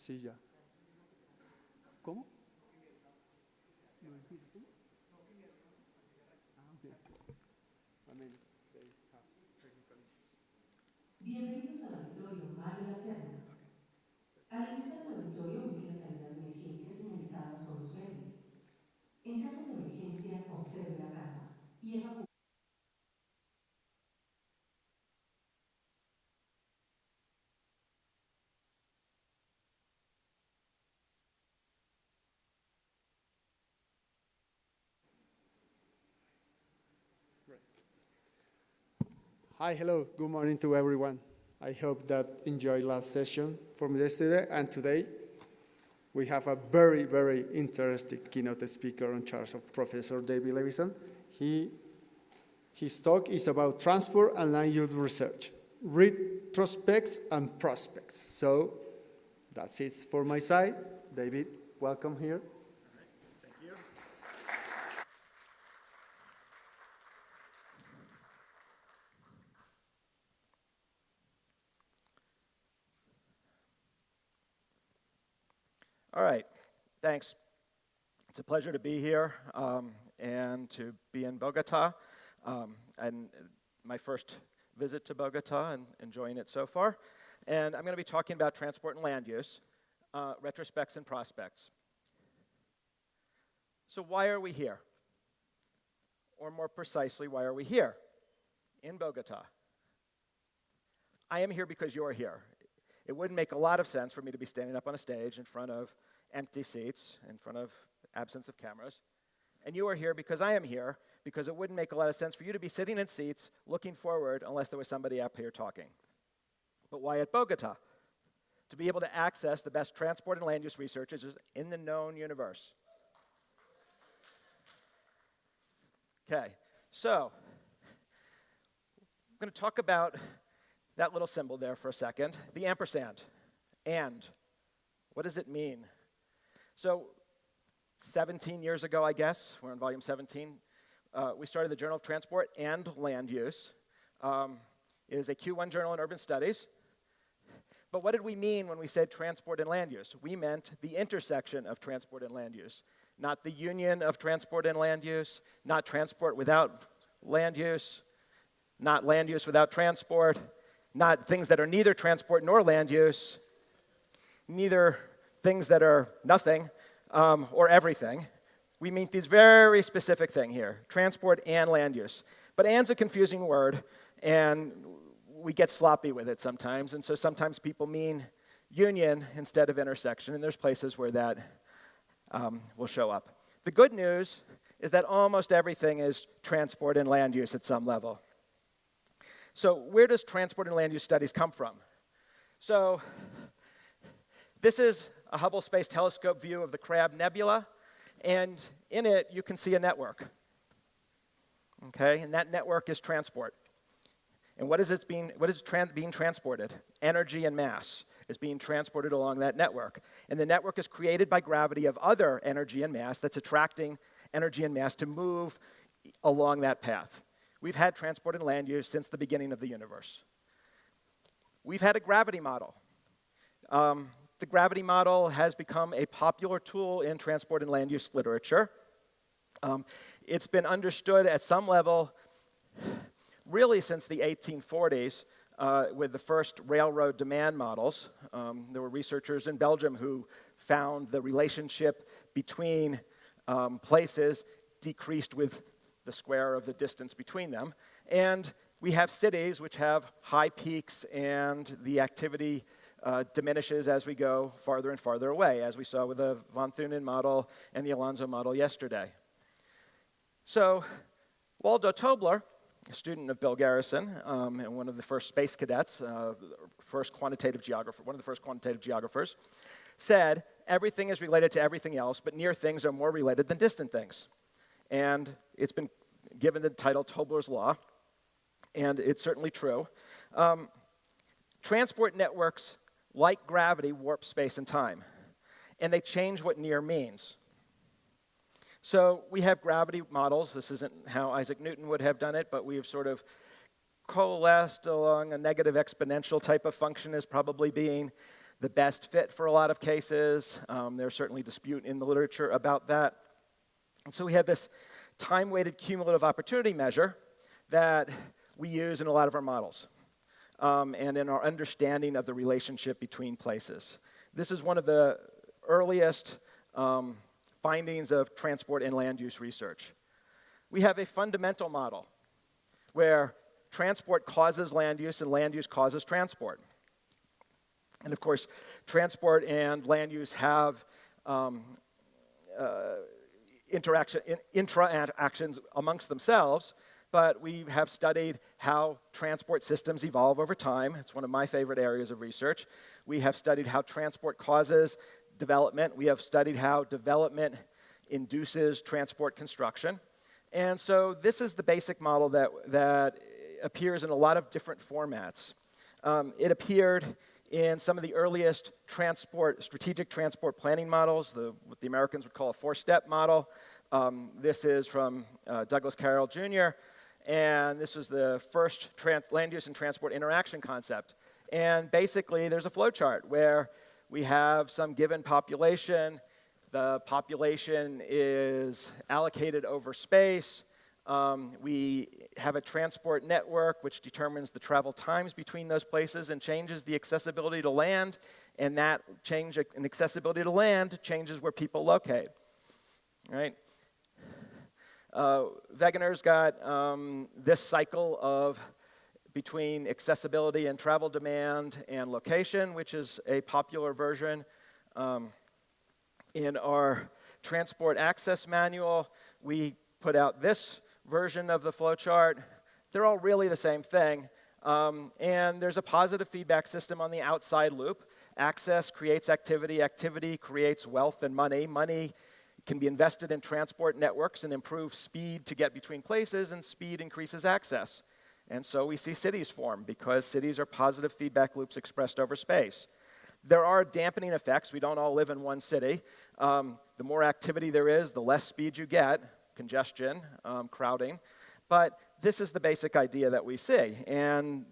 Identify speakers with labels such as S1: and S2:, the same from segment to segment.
S1: Sí, ya. ¿Cómo?
S2: Bienvenidos al auditorio Mario Lacerda. Al iniciar el auditorio, únicas salidas de emergencia señalizadas son los verdes. En caso de emergencia, conserve la calma y evacúe.
S1: Hi, hello, good morning to everyone. I hope that enjoyed last session from yesterday and today. We have a very, very interesting keynote speaker in charge of Professor David Levinson. His talk is about transport and land use research, retrospects and prospects. So that's it for my side. David, welcome here.
S3: Thank you. All right, thanks. It's a pleasure to be here and to be in Bogotá. And my first visit to Bogotá and enjoying it so far. And I'm going to be talking about transport and land use, retrospects and prospects. So why are we here? Or more precisely, why are we here in Bogotá? I am here because you're here. It wouldn't make a lot of sense for me to be standing up on a stage in front of empty seats, in front of absence of cameras. And you are here because I am here, because it wouldn't make a lot of sense for you to be sitting in seats looking forward unless there was somebody up here talking. But why at Bogotá? To be able to access the best transport and land use researchers in the known universe. Okay, so I'm going to talk about that little symbol there for a second, the ampersand. And what does it mean? So 17 years ago, I guess, we're in volume 17, we started the Journal of Transport and Land Use. It is a Q1 journal in urban studies. But what did we mean when we said transport and land use? We meant the intersection of transport and land use, not the union of transport and land use, not transport without land use, not land use without transport, not things that are neither transport nor land use, neither things that are nothing or everything. We mean these very specific thing here, transport and land use. But and's a confusing word, and we get sloppy with it sometimes, and so sometimes people mean union instead of intersection, and there's places where that will show up. The good news is that almost everything is transport and land use at some level. So where does transport and land use studies come from? So this is a Hubble Space Telescope view of the Crab Nebula, and in it you can see a network. Okay, and that network is transport. And what is being transported? Energy and mass is being transported along that network. And the network is created by gravity of other energy and mass that's attracting energy and mass to move along that path. We've had transport and land use since the beginning of the universe. We've had a gravity model. The gravity model has become a popular tool in transport and land use literature. It's been understood at some level really since the 1840s with the first railroad demand models. There were researchers in Belgium who found the relationship between places decreased with the square of the distance between them. And we have cities which have high peaks, and the activity diminishes as we go farther and farther away, as we saw with the von Thunen model and the Alonso model yesterday. So Waldo Tobler, a student of Bill Garrison and one of the first space cadets, one of the first quantitative geographers, said, everything is related to everything else, but near things are more related than distant things. And it's been given the title Tobler's Law, and it's certainly true. Transport networks, like gravity, warp space and time, and they change what near means. So we have gravity models. This isn't how Isaac Newton would have done it, but we've sort of coalesced along a negative exponential type of function as probably being the best fit for a lot of cases. There's certainly dispute in the literature about that. And so we have this time-weighted cumulative opportunity measure that we use in a lot of our models and in our understanding of the relationship between places. This is one of the earliest findings of transport and land use research. We have a fundamental model where transport causes land use and land use causes transport. And of course, transport and land use have intra-actions amongst themselves, but we have studied how transport systems evolve over time. It's one of my favorite areas of research. We have studied how transport causes development. We have studied how development induces transport construction. And so this is the basic model that appears in a lot of different formats. It appeared in some of the earliest strategic transport planning models, what the Americans would call a four-step model. This is from Douglas Carroll Jr., and this was the first land use and transport interaction concept. And basically, there's a flow chart where we have some given population. The population is allocated over space. We have a transport network which determines the travel times between those places and changes the accessibility to land, and that change in accessibility to land changes where people locate, right? Wegener's got this cycle of between accessibility and travel demand and location, which is a popular version. In our transport access manual, we put out this version of the flowchart. They're all really the same thing. And there's a positive feedback system on the outside loop. Access creates activity. Activity creates wealth and money. Money can be invested in transport networks and improve speed to get between places, and speed increases access. And so we see cities form because cities are positive feedback loops expressed over space. There are dampening effects. We don't all live in one city. The more activity there is, the less speed you get, congestion, crowding. But this is the basic idea that we see. And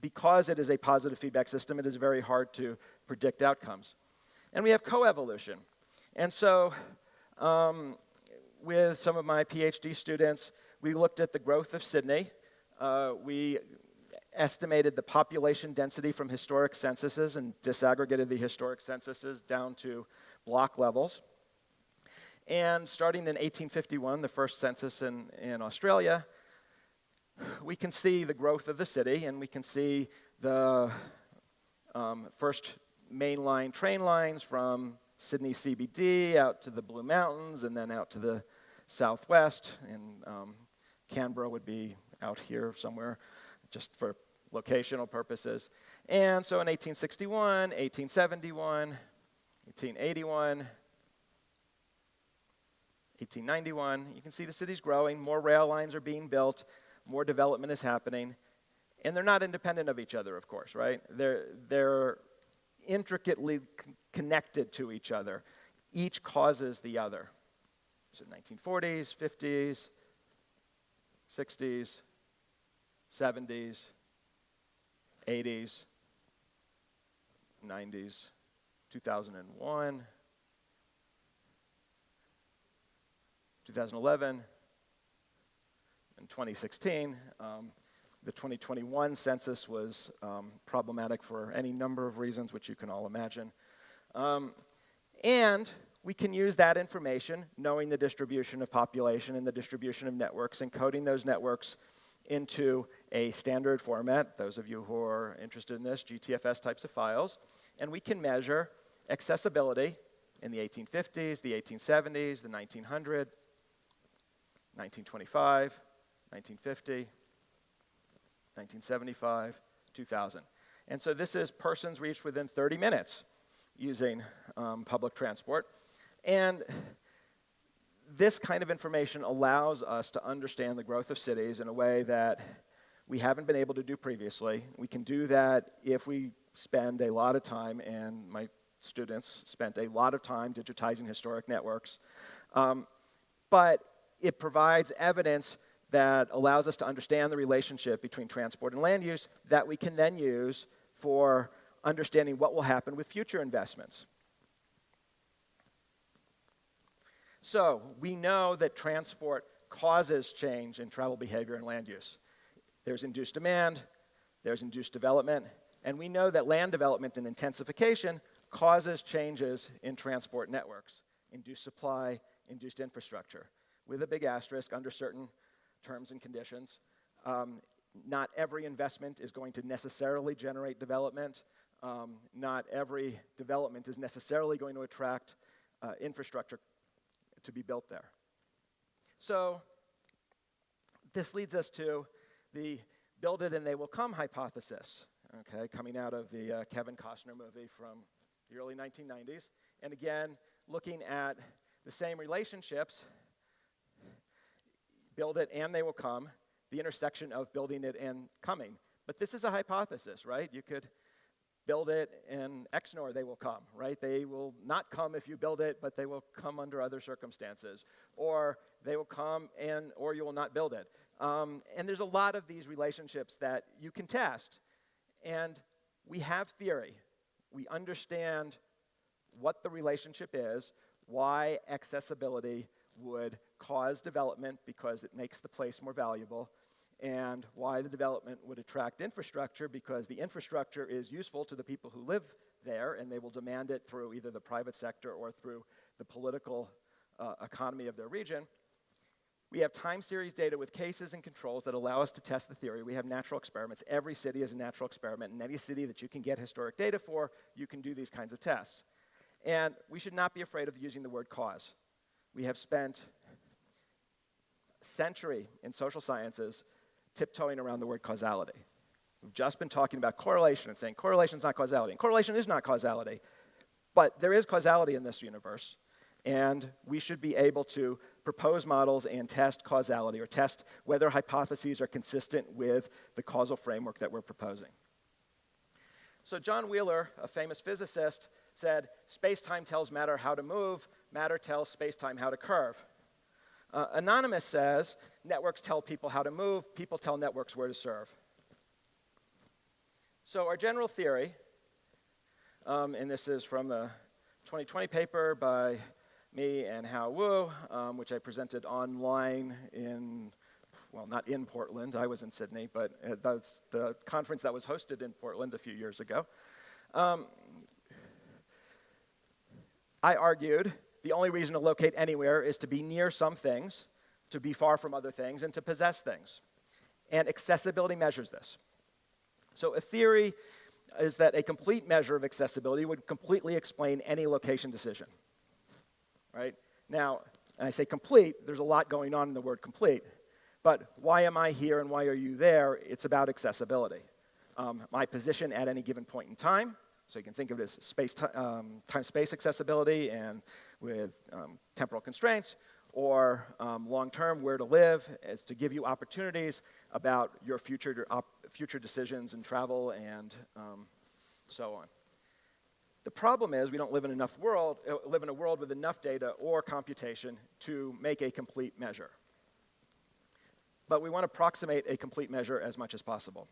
S3: because it is a positive feedback system, it is very hard to predict outcomes. And we have coevolution. And so with some of my PhD students, we looked at the growth of Sydney. We estimated the population density from historic censuses and disaggregated the historic censuses down to block levels. And starting in 1851, the first census in Australia, we can see the growth of the city, and we can see the first mainline train lines from Sydney CBD out to the Blue Mountains and then out to the southwest, and Canberra would be out here somewhere just for locational purposes. And so in 1861, 1871, 1881, 1891, you can see the city's growing, more rail lines are being built, more development is happening, and they're not independent of each other, of course, right? They're intricately connected to each other. Each causes the other. So 1940s, 50s, 60s, 70s, 80s, 90s, 2001, 2011, and 2016. The 2021 census was problematic for any number of reasons, which you can all imagine. And we can use that information, knowing the distribution of population and the distribution of networks, and coding those networks into a standard format, those of you who are interested in this, GTFS types of files, and we can measure accessibility in the 1850s, the 1870s, the 1900, 1925, 1950, 1975, 2000. And so this is persons reached within 30 minutes using public transport. And this kind of information allows us to understand the growth of cities in a way that we haven't been able to do previously. We can do that if we spend a lot of time, and my students spent a lot of time digitizing historic networks. But it provides evidence that allows us to understand the relationship between transport and land use that we can then use for understanding what will happen with future investments. So we know that transport causes change in travel behavior and land use. There's induced demand, there's induced development, and we know that land development and intensification causes changes in transport networks, induced supply, induced infrastructure, with a big asterisk under certain terms and conditions. Not every investment is going to necessarily generate development. Not every development is necessarily going to attract infrastructure to be built there. So this leads us to the build it and they will come hypothesis, okay, coming out of the Kevin Costner movie from the early 1990s. And again, looking at the same relationships, build it and they will come, the intersection of building it and coming. But this is a hypothesis, right? You could build it and XNOR, they will come, right? They will not come if you build it, but they will come under other circumstances. Or they will come or you will not build it. And there's a lot of these relationships that you can test. And we have theory. We understand what the relationship is, why accessibility would cause development because it makes the place more valuable, and why the development would attract infrastructure because the infrastructure is useful to the people who live there, and they will demand it through either the private sector or through the political economy of their region. We have time series data with cases and controls that allow us to test the theory. We have natural experiments. Every city is a natural experiment. In any city that you can get historic data for, you can do these kinds of tests. And we should not be afraid of using the word cause. We have spent a century in social sciences tiptoeing around the word causality. We've just been talking about correlation and saying correlation is not causality. And correlation is not causality. But there is causality in this universe. And we should be able to propose models and test causality or test whether hypotheses are consistent with the causal framework that we're proposing. So John Wheeler, a famous physicist, said, space-time tells matter how to move, matter tells space-time how to curve. Anonymous says, networks tell people how to move, people tell networks where to serve. So our general theory, and this is from the 2020 paper by me and Hao Wu, which I presented online not in Portland, I was in Sydney, but that's the conference that was hosted in Portland a few years ago. I argued the only reason to locate anywhere is to be near some things, to be far from other things, and to possess things. And accessibility measures this. So a theory is that a complete measure of accessibility would completely explain any location decision. Right? Now, and I say complete, there's a lot going on in the word complete. But why am I here and why are you there? It's about accessibility. My position at any given point in time, so you can think of it as time-space accessibility and with temporal constraints, or long-term, where to live, is to give you opportunities about your future decisions and travel and so on. The problem is we don't live in a world with enough data or computation to make a complete measure. But we want to approximate a complete measure as much as possible.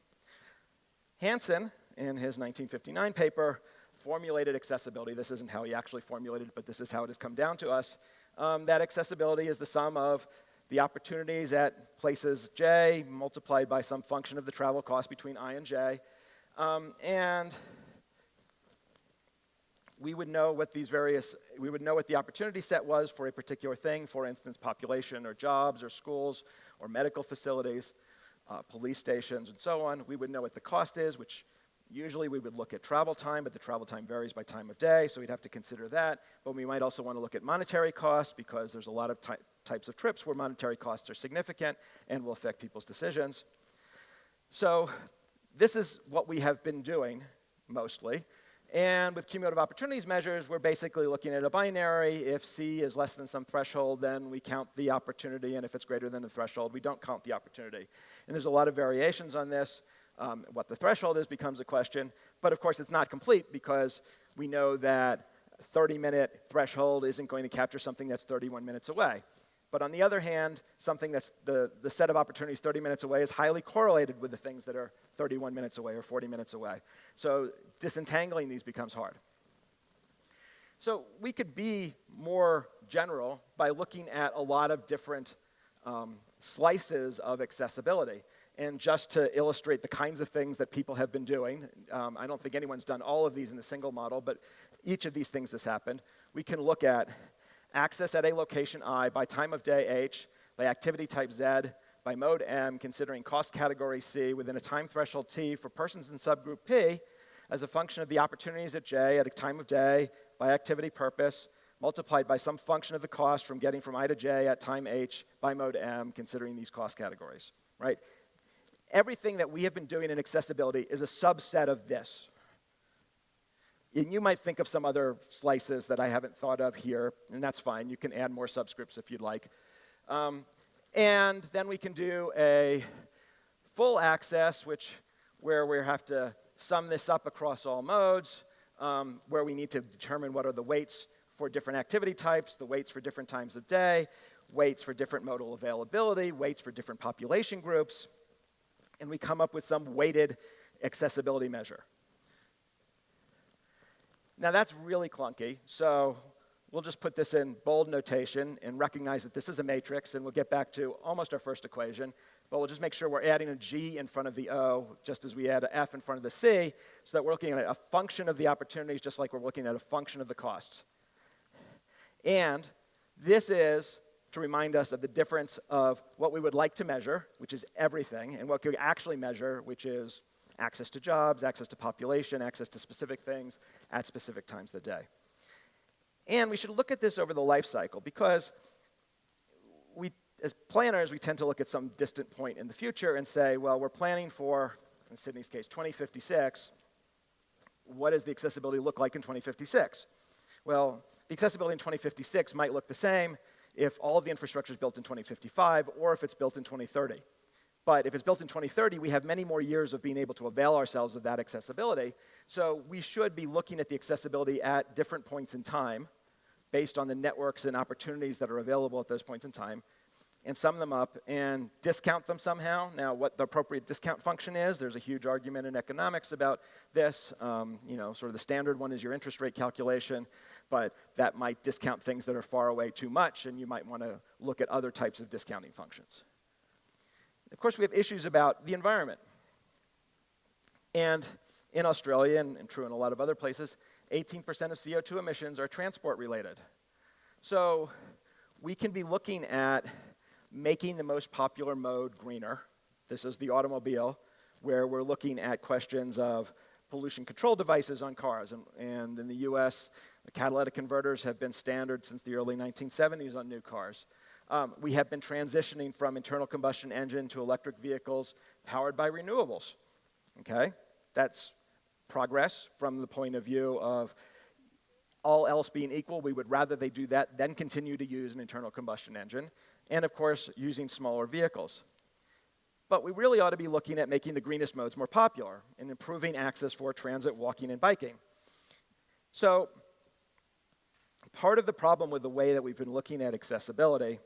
S3: Hansen, in his 1959 paper, formulated accessibility. This isn't how he actually formulated it, but this is how it has come down to us. That accessibility is the sum of the opportunities at places J multiplied by some function of the travel cost between I and J. And we would know what the opportunity set was for a particular thing, for instance, population or jobs or schools or medical facilities, police stations and so on. We would know what the cost is, which usually we would look at travel time, but the travel time varies by time of day, so we'd have to consider that. But we might also want to look at monetary costs because there's a lot of types of trips where monetary costs are significant and will affect people's decisions. So this is what we have been doing mostly. And with cumulative opportunities measures, we're basically looking at a binary. If C is less than some threshold, then we count the opportunity, and if it's greater than the threshold, we don't count the opportunity. And there's a lot of variations on this. What the threshold is becomes a question, but of course it's not complete because we know that 30-minute threshold isn't going to capture something that's 31 minutes away. But on the other hand, something that's the set of opportunities 30 minutes away is highly correlated with the things that are 31 minutes away or 40 minutes away. So disentangling these becomes hard. So we could be more general by looking at a lot of different slices of accessibility. And just to illustrate the kinds of things that people have been doing, I don't think anyone's done all of these in a single model, but each of these things has happened. We can look at access at a location I by time of day H, by activity type Z, by mode M, considering cost category C within a time threshold T for persons in subgroup P as a function of the opportunities at J at a time of day by activity purpose, multiplied by some function of the cost from getting from I to J at time H by mode M, considering these cost categories, right? Everything that we have been doing in accessibility is a subset of this. And you might think of some other slices that I haven't thought of here, and that's fine. You can add more subscripts if you'd like. And then we can do a full access, where we have to sum this up across all modes, where we need to determine what are the weights for different activity types, the weights for different times of day, weights for different modal availability, weights for different population groups, and we come up with some weighted accessibility measure. Now that's really clunky, so we'll just put this in bold notation and recognize that this is a matrix, and we'll get back to almost our first equation, but we'll just make sure we're adding a G in front of the O, just as we add an F in front of the C, so that we're looking at a function of the opportunities just like we're looking at a function of the costs. And this is to remind us of the difference of what we would like to measure, which is everything, and what we actually measure, which is access to jobs, access to population, access to specific things at specific times of the day. And we should look at this over the life cycle, because we, as planners, we tend to look at some distant point in the future and say, well, we're planning for, in Sydney's case, 2056. What does the accessibility look like in 2056? Well, the accessibility in 2056 might look the same if all of the infrastructure is built in 2055 or if it's built in 2030. But if it's built in 2030, we have many more years of being able to avail ourselves of that accessibility. So we should be looking at the accessibility at different points in time based on the networks and opportunities that are available at those points in time, and sum them up and discount them somehow. Now, what the appropriate discount function is, there's a huge argument in economics about this. Sort of the standard one is your interest rate calculation, but that might discount things that are far away too much, and you might want to look at other types of discounting functions. Of course, we have issues about the environment. And in Australia, and true in a lot of other places, 18% of CO2 emissions are transport related. So we can be looking at making the most popular mode greener. This is the automobile, where we're looking at questions of pollution control devices on cars. And in the US, the catalytic converters have been standard since the early 1970s on new cars. We have been transitioning from internal combustion engine to electric vehicles powered by renewables. Okay? That's progress from the point of view of all else being equal. We would rather they do that than continue to use an internal combustion engine. And of course, using smaller vehicles. But we really ought to be looking at making the greenest modes more popular and improving access for transit, walking, and biking. So part of the problem with the way that we've been looking at accessibility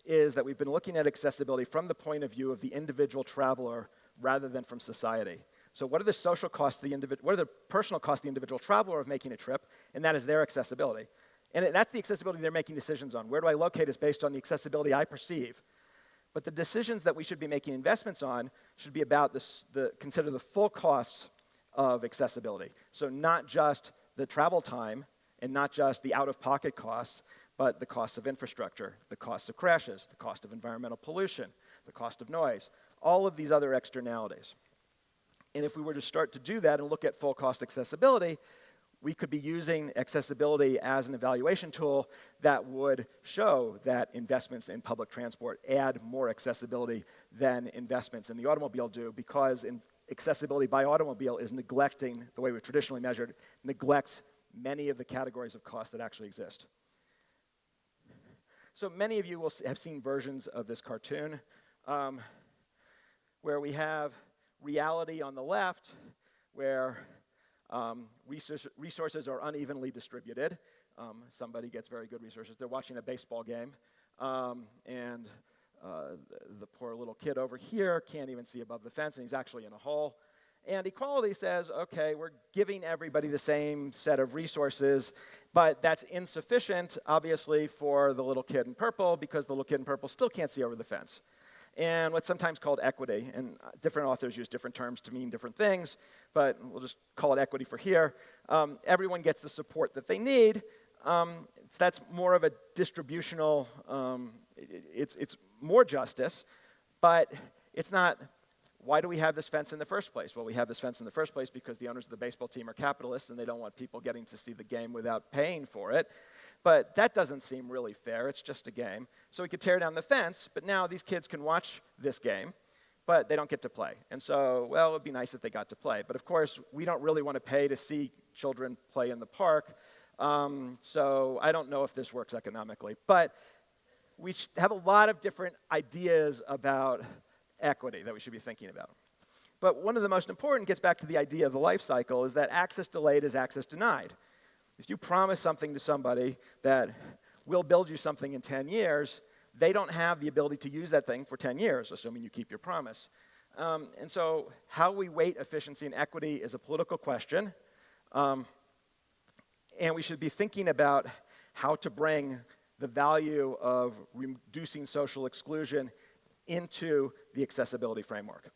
S3: is that we've been looking at accessibility from the point of view of the individual traveler rather than from society. So what are the social costs, what are the personal costs of the individual traveler of making a trip, and that is their accessibility. And that's the accessibility they're making decisions on. Where do I locate is based on the accessibility I perceive. But the decisions that we should be making investments on should be about consider the full costs of accessibility. So not just the travel time and not just the out-of-pocket costs, but the costs of infrastructure, the costs of crashes, the cost of environmental pollution, the cost of noise, all of these other externalities. And if we were to start to do that and look at full cost accessibility, we could be using accessibility as an evaluation tool that would show that investments in public transport add more accessibility than investments in the automobile do, because accessibility by automobile is neglecting, the way we've traditionally measured, neglects many of the categories of cost that actually exist. So many of you will have seen versions of this cartoon where we have reality on the left, where resources are unevenly distributed. Somebody gets very good resources. They're watching a baseball game. and the poor little kid over here can't even see above the fence, and he's actually in a hole. And equality says, okay, we're giving everybody the same set of resources, but that's insufficient, obviously, for the little kid in purple, because the little kid in purple still can't see over the fence. And what's sometimes called equity, and different authors use different terms to mean different things, but we'll just call it equity for here. Everyone gets the support that they need. That's more of a distributional, it's more justice, but it's not, why do we have this fence in the first place? Well, we have this fence in the first place because the owners of the baseball team are capitalists and they don't want people getting to see the game without paying for it. But that doesn't seem really fair. It's just a game. So we could tear down the fence, but now these kids can watch this game, but they don't get to play. And so, well, it would be nice if they got to play. But of course, we don't really want to pay to see children play in the park. So I don't know if this works economically. But we have a lot of different ideas about equity that we should be thinking about. But one of the most important gets back to the idea of the life cycle, is that access delayed is access denied. If you promise something to somebody that we'll build you something in 10 years, they don't have the ability to use that thing for 10 years, assuming you keep your promise. And so how we weight efficiency and equity is a political question. And we should be thinking about how to bring the value of reducing social exclusion into the accessibility framework.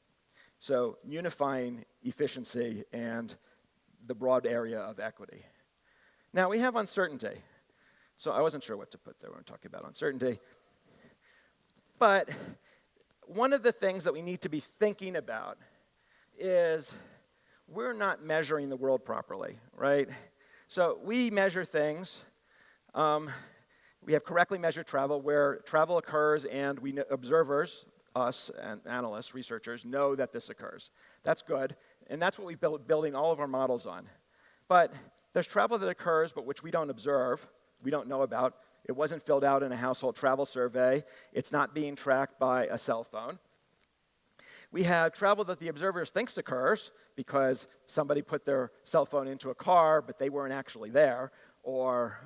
S3: So unifying efficiency and the broad area of equity. Now we have uncertainty. So I wasn't sure what to put there when we're talking about uncertainty. But one of the things that we need to be thinking about is we're not measuring the world properly, right? So we measure things. We have correctly measured travel where travel occurs and we observers, us and analysts, researchers, know that this occurs. That's good, and that's what we've building all of our models on. But there's travel that occurs but which we don't observe, we don't know about. It wasn't filled out in a household travel survey. It's not being tracked by a cell phone. We have travel that the observers thinks occurs because somebody put their cell phone into a car but they weren't actually there, or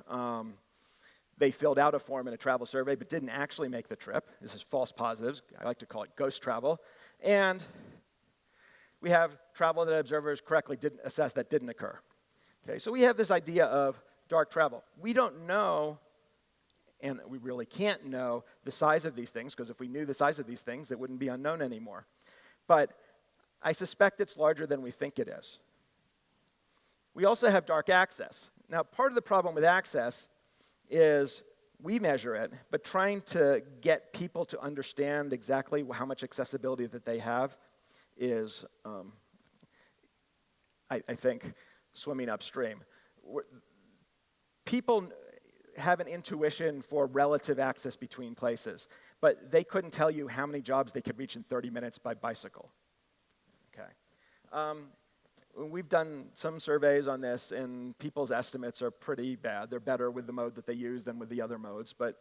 S3: they filled out a form in a travel survey but didn't actually make the trip. This is false positives. I like to call it ghost travel. And we have travel that observers correctly didn't assess that didn't occur. Okay, so we have this idea of dark travel. We don't know, and we really can't know, the size of these things, because if we knew the size of these things, it wouldn't be unknown anymore. But I suspect it's larger than we think it is. We also have dark access. Now, part of the problem with access is we measure it, but trying to get people to understand exactly how much accessibility that they have is, I think, swimming upstream. People have an intuition for relative access between places, but they couldn't tell you how many jobs they could reach in 30 minutes by bicycle. Okay. We've done some surveys on this, and people's estimates are pretty bad. They're better with the mode that they use than with the other modes, but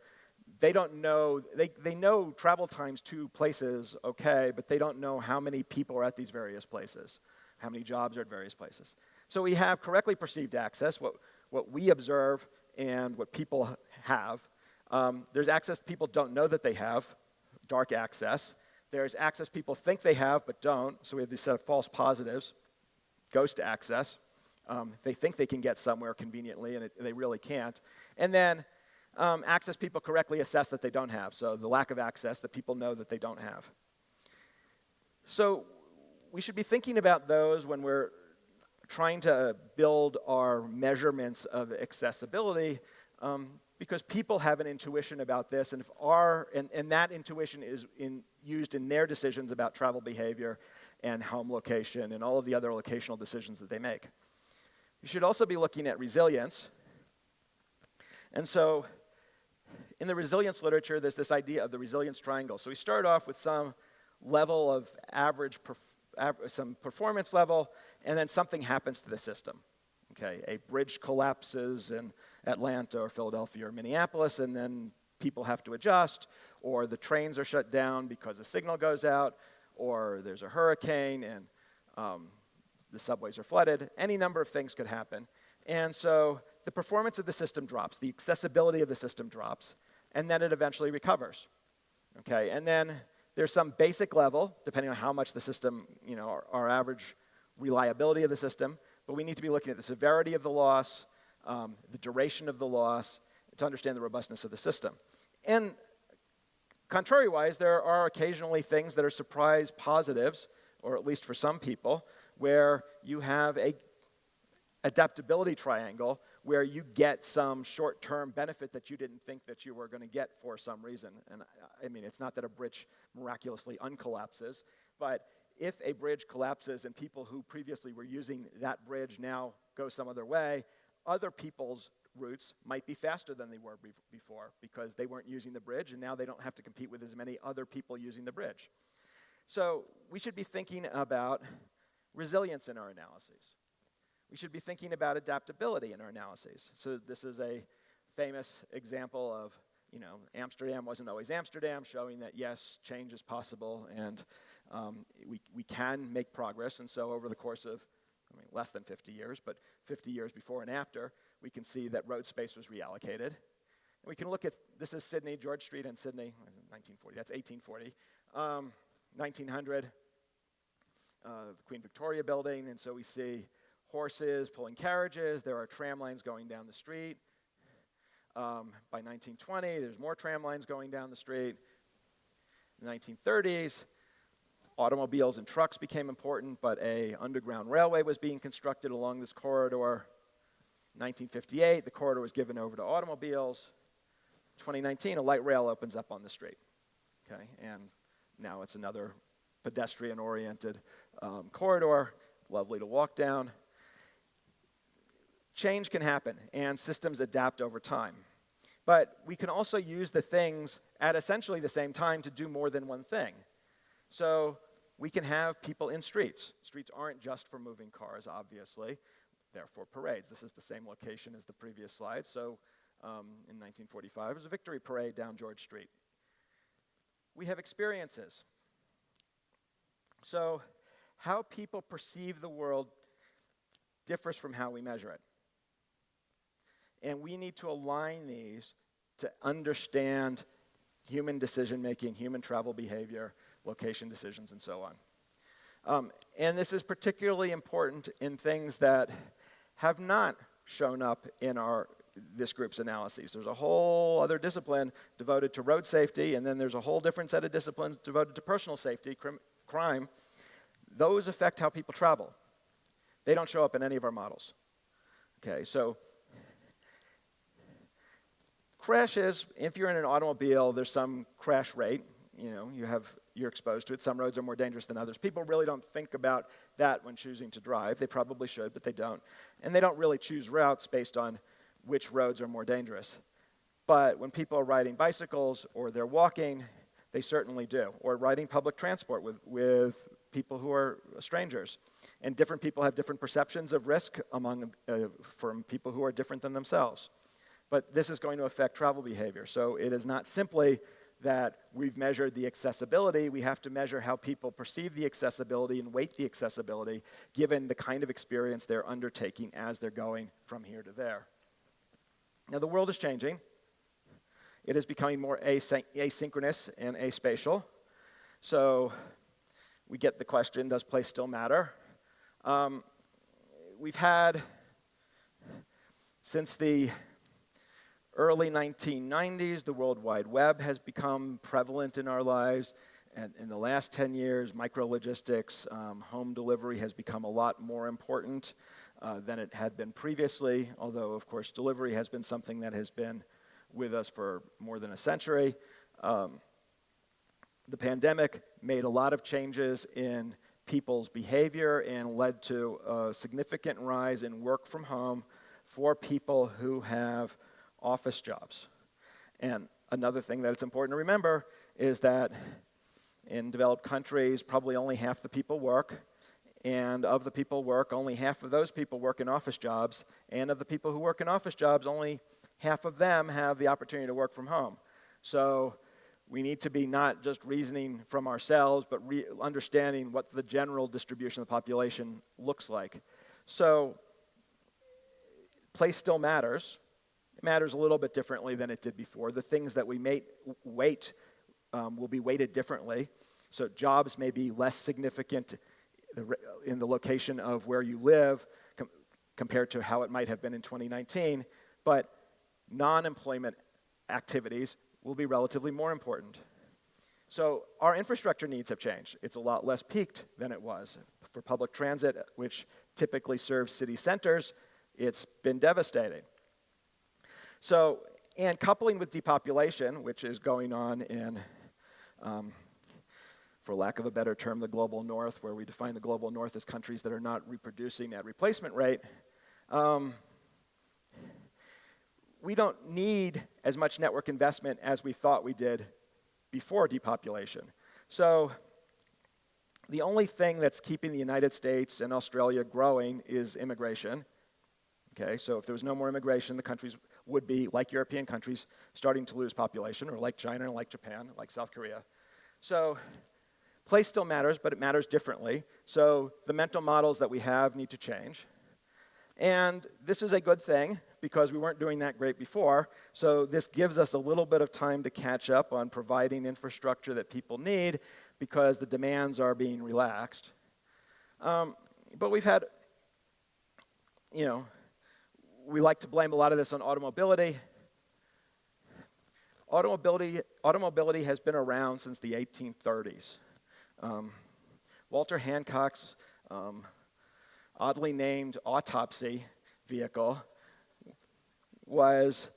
S3: they don't know, they know travel times to places, okay, but they don't know how many people are at these various places, how many jobs are at various places. So we have correctly perceived access, what we observe and what people have. There's access people don't know that they have, dark access. There's access people think they have but don't, so we have this set of false positives, ghost access. They think they can get somewhere conveniently and they really can't. And then access people correctly assess that they don't have, so the lack of access that people know that they don't have. So we should be thinking about those when we're trying to build our measurements of accessibility, because people have an intuition about this, and if that intuition is used in their decisions about travel behavior and home location and all of the other locational decisions that they make. You should also be looking at resilience. And so in the resilience literature, there's this idea of the resilience triangle. So we start off with some level of average some performance level, and then something happens to the system. Okay, a bridge collapses in Atlanta or Philadelphia or Minneapolis, and then people have to adjust, or the trains are shut down because the signal goes out, or there's a hurricane and the subways are flooded. Any number of things could happen. And so the performance of the system drops, the accessibility of the system drops, and then it eventually recovers. Okay, and then there's some basic level, depending on how much the system, our average reliability of the system, but we need to be looking at the severity of the loss, the duration of the loss, to understand the robustness of the system. And contrariwise, there are occasionally things that are surprise positives, or at least for some people, where you have a adaptability triangle where you get some short-term benefit that you didn't think that you were going to get for some reason. And I mean, it's not that a bridge miraculously uncollapses, but if a bridge collapses and people who previously were using that bridge now go some other way, other people's routes might be faster than they were before because they weren't using the bridge, and now they don't have to compete with as many other people using the bridge. So we should be thinking about resilience in our analyses. We should be thinking about adaptability in our analyses. So this is a famous example of, Amsterdam wasn't always Amsterdam, showing that yes, change is possible, and we can make progress. And so over the course of, less than 50 years, but 50 years before and after, we can see that road space was reallocated. And we can look at, this is Sydney, George Street in Sydney, 1940, that's 1840. 1900, the Queen Victoria building, and so we see horses pulling carriages, there are tram lines going down the street. By 1920, there's more tram lines going down the street. In the 1930s, automobiles and trucks became important, but an underground railway was being constructed along this corridor. 1958, the corridor was given over to automobiles. 2019, a light rail opens up on the street, okay? And now it's another pedestrian-oriented corridor, lovely to walk down. Change can happen, and systems adapt over time. But we can also use the things at essentially the same time to do more than one thing. So we can have people in streets. Streets aren't just for moving cars, obviously. Therefore, parades. This is the same location as the previous slide. So in 1945, it was a victory parade down George Street. We have experiences. So how people perceive the world differs from how we measure it. And we need to align these to understand human decision-making, human travel behavior, location decisions, and so on. And this is particularly important in things that have not shown up in this group's analyses. There's a whole other discipline devoted to road safety, and then there's a whole different set of disciplines devoted to personal safety, crime. Those affect how people travel. They don't show up in any of our models. Okay, so crashes, if you're in an automobile, there's some crash rate. You're exposed to it. Some roads are more dangerous than others. People really don't think about that when choosing to drive. They probably should, but they don't. And they don't really choose routes based on which roads are more dangerous. But when people are riding bicycles or they're walking, they certainly do. Or riding public transport with people who are strangers. And different people have different perceptions of risk from people who are different than themselves. But this is going to affect travel behavior. So it is not simply that we've measured the accessibility. We have to measure how people perceive the accessibility and weight the accessibility given the kind of experience they're undertaking as they're going from here to there. Now, the world is changing. It is becoming more asynchronous and aspatial. So we get the question, does place still matter? We've had, since the early 1990s, the World Wide Web has become prevalent in our lives. And in the last 10 years, micrologistics, home delivery has become a lot more important than it had been previously, although, of course, delivery has been something that has been with us for more than a century. The pandemic made a lot of changes in people's behavior and led to a significant rise in work from home for people who have office jobs. And another thing that it's important to remember is that in developed countries, probably only half the people work, and of the people work, only half of those people work in office jobs, and of the people who work in office jobs, only half of them have the opportunity to work from home. So we need to be not just reasoning from ourselves, but understanding what the general distribution of the population looks like. So place still matters. It matters a little bit differently than it did before. The things that we weight will be weighted differently. So jobs may be less significant in the location of where you live compared to how it might have been in 2019, but non-employment activities will be relatively more important. So our infrastructure needs have changed. It's a lot less peaked than it was. For public transit, which typically serves city centers, it's been devastating. So, and coupling with depopulation, which is going on in, for lack of a better term, the global north, where we define the global north as countries that are not reproducing at replacement rate, we don't need as much network investment as we thought we did before depopulation. So the only thing that's keeping the United States and Australia growing is immigration. Okay, so if there was no more immigration, the countries would be, like European countries, starting to lose population, or like China, or like Japan, like South Korea. So place still matters, but it matters differently. So the mental models that we have need to change. And this is a good thing, because we weren't doing that great before. So this gives us a little bit of time to catch up on providing infrastructure that people need, because the demands are being relaxed. But we've had, we like to blame a lot of this on automobility. Automobility has been around since the 1830s. Walter Hancock's oddly named autopsy vehicle was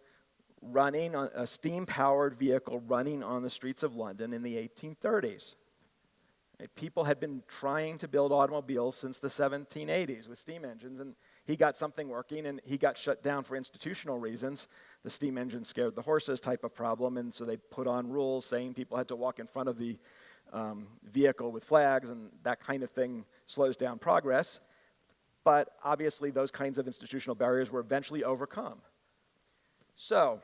S3: running on a steam-powered vehicle running on the streets of London in the 1830s. People had been trying to build automobiles since the 1780s with steam engines, and he got something working, and he got shut down for institutional reasons. The steam engine scared the horses type of problem, and so they put on rules saying people had to walk in front of the vehicle with flags, and that kind of thing slows down progress. But obviously, those kinds of institutional barriers were eventually overcome. So,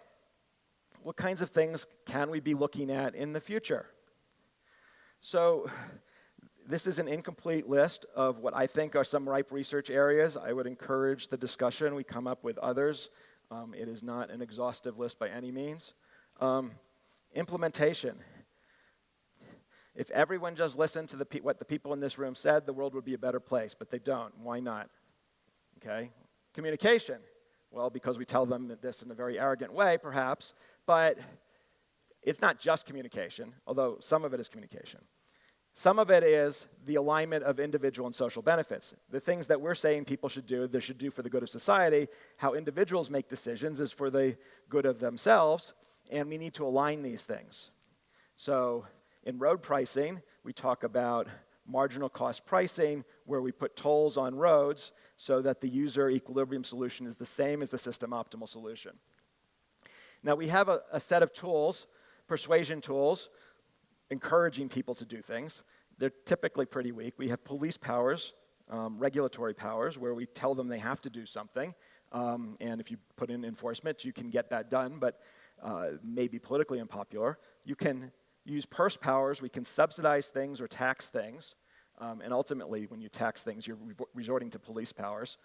S3: what kinds of things can we be looking at in the future? So, this is an incomplete list of what I think are some ripe research areas. I would encourage the discussion. We come up with others. It is not an exhaustive list by any means. Implementation. If everyone just listened to what the people in this room said, the world would be a better place, but they don't. Why not? Okay. Communication. Well, because we tell them this in a very arrogant way, perhaps, but it's not just communication, although some of it is communication. Some of it is the alignment of individual and social benefits. The things that we're saying people should do, they should do for the good of society. How individuals make decisions is for the good of themselves, and we need to align these things. So, in road pricing, we talk about marginal cost pricing, where we put tolls on roads so that the user equilibrium solution is the same as the system optimal solution. Now, we have a set of tools, persuasion tools, encouraging people to do things. They're typically pretty weak. We have police powers, regulatory powers, where we tell them they have to do something. And if you put in enforcement, you can get that done, but may be politically unpopular. You can use purse powers. We can subsidize things or tax things. And ultimately, when you tax things, you're resorting to police powers.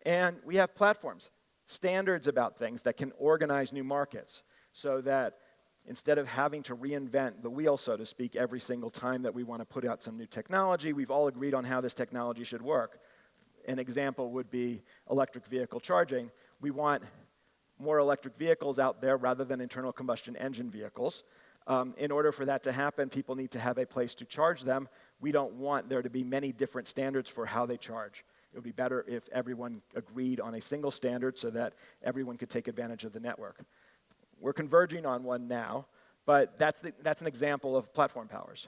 S3: And we have platforms, standards about things that can organize new markets, so that instead of having to reinvent the wheel, so to speak, every single time that we want to put out some new technology, we've all agreed on how this technology should work. An example would be electric vehicle charging. We want more electric vehicles out there rather than internal combustion engine vehicles. In order for that to happen, people need to have a place to charge them. We don't want there to be many different standards for how they charge. It would be better if everyone agreed on a single standard so that everyone could take advantage of the network. We're converging on one now, but that's an example of platform powers.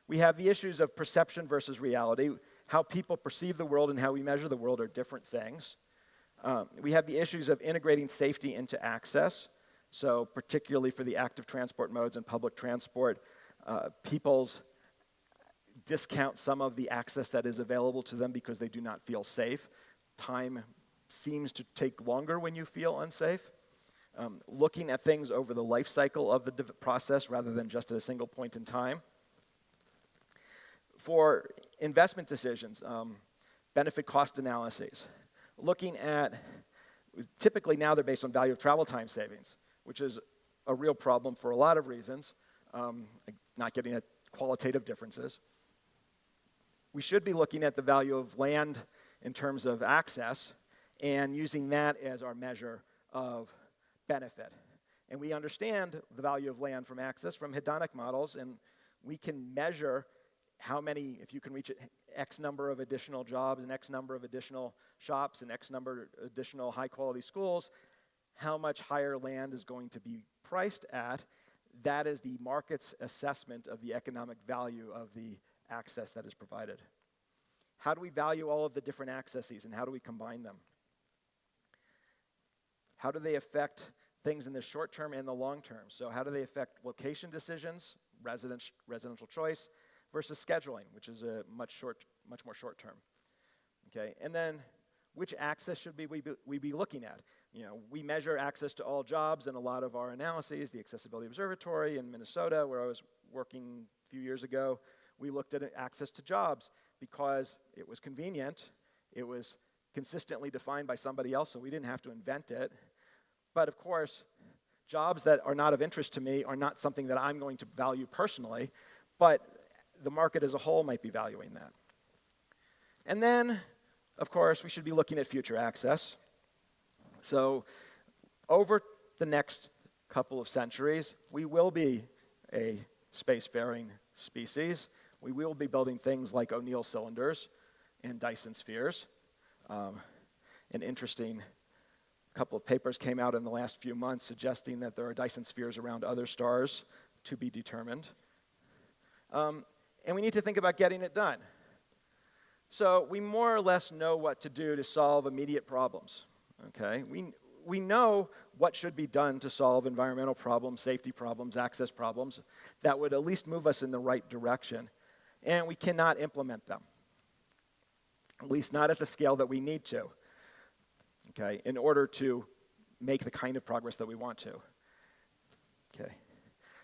S3: We have the issues of perception versus reality. How people perceive the world and how we measure the world are different things. We have the issues of integrating safety into access. So particularly for the active transport modes and public transport, people's discount some of the access that is available to them because they do not feel safe. Time seems to take longer when you feel unsafe. Looking at things over the life cycle of the process rather than just at a single point in time. For investment decisions, benefit cost analyses, looking at Typically now they're based on value of travel time savings, which is a real problem for a lot of reasons, like not getting at qualitative differences. We should be looking at the value of land in terms of access and using that as our measure of benefit. And we understand the value of land from access from hedonic models, and we can measure how many, if you can reach X number of additional jobs and X number of additional shops and X number of additional high-quality schools, how much higher land is going to be priced at. That is the market's assessment of the economic value of the access that is provided. How do we value all of the different accesses, and how do we combine them? How do they affect things in the short term and the long term? So how do they affect location decisions, residential choice, versus scheduling, which is a much more short term? Okay, and then which access should we be looking at? You know, we measure access to all jobs in a lot of our analyses. The Accessibility Observatory in Minnesota, where I was working a few years ago, we looked at access to jobs because it was convenient, it was consistently defined by somebody else, so we didn't have to invent it. But of course, jobs that are not of interest to me are not something that I'm going to value personally, but the market as a whole might be valuing that. And then, of course, we should be looking at future access. So over the next couple of centuries, we will be a spacefaring species. We will be building things like O'Neill cylinders and Dyson spheres. An interesting couple of papers came out in the last few months suggesting that there are Dyson spheres around other stars to be determined. And we need to think about getting it done. So we more or less know what to do to solve immediate problems. Okay? We know what should be done to solve environmental problems, safety problems, access problems that would at least move us in the right direction. And we cannot implement them, at least not at the scale that we need to, okay, in order to make the kind of progress that we want to. Okay.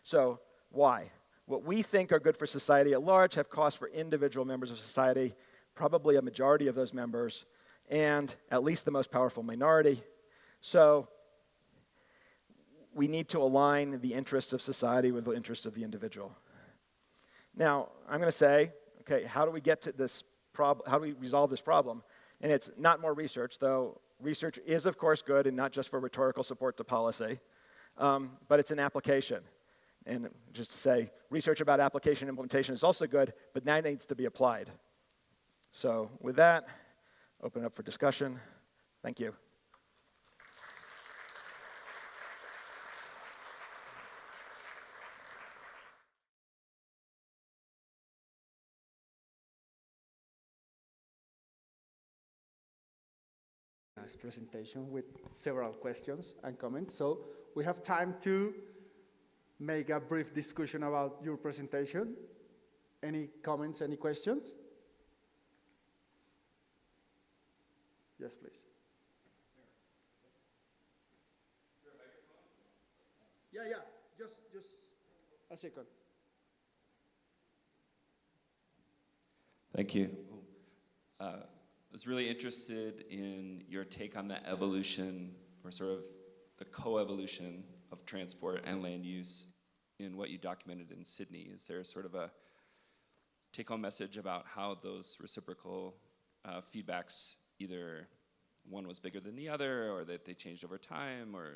S3: So why? What we think are good for society at large have costs for individual members of society, probably a majority of those members, and at least the most powerful minority. So we need to align the interests of society with the interests of the individual. Now, I'm going to say, okay, how do we get to this problem? How do we resolve this problem? And it's not more research, though research is, of course, good, and not just for rhetorical support to policy, but it's an application. And just to say, research about application implementation is also good, but that needs to be applied. So with that, open up for discussion. Thank you.
S1: Nice presentation with several questions and comments. So we have time to make a brief discussion about your presentation. Any comments, any questions? Yes, please. Yeah, just a second.
S4: Thank you. I was really interested in your take on the evolution, or sort of the co-evolution of transport and land use in what you documented in Sydney. Is there sort of a take-home message about how those reciprocal feedbacks, either one was bigger than the other, or that they changed over time, or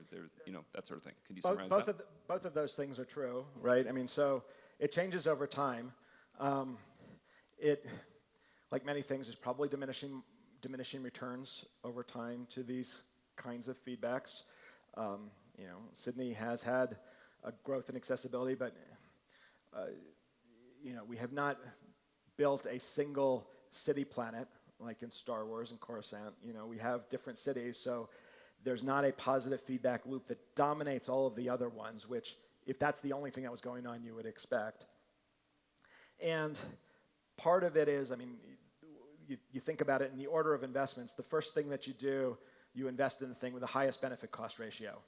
S4: that sort of thing? Can you summarize that?
S3: Both of those things are true, right? I mean, so it changes over time. Like many things, there's probably diminishing returns over time to these kinds of feedbacks. Sydney has had a growth in accessibility, but we have not built a single city planet like in Star Wars and Coruscant. We have different cities, so there's not a positive feedback loop that dominates all of the other ones, which, if that's the only thing that was going on, you would expect. And part of it is, you think about it in the order of investments. The first thing that you do, you invest in the thing with the highest benefit cost ratio.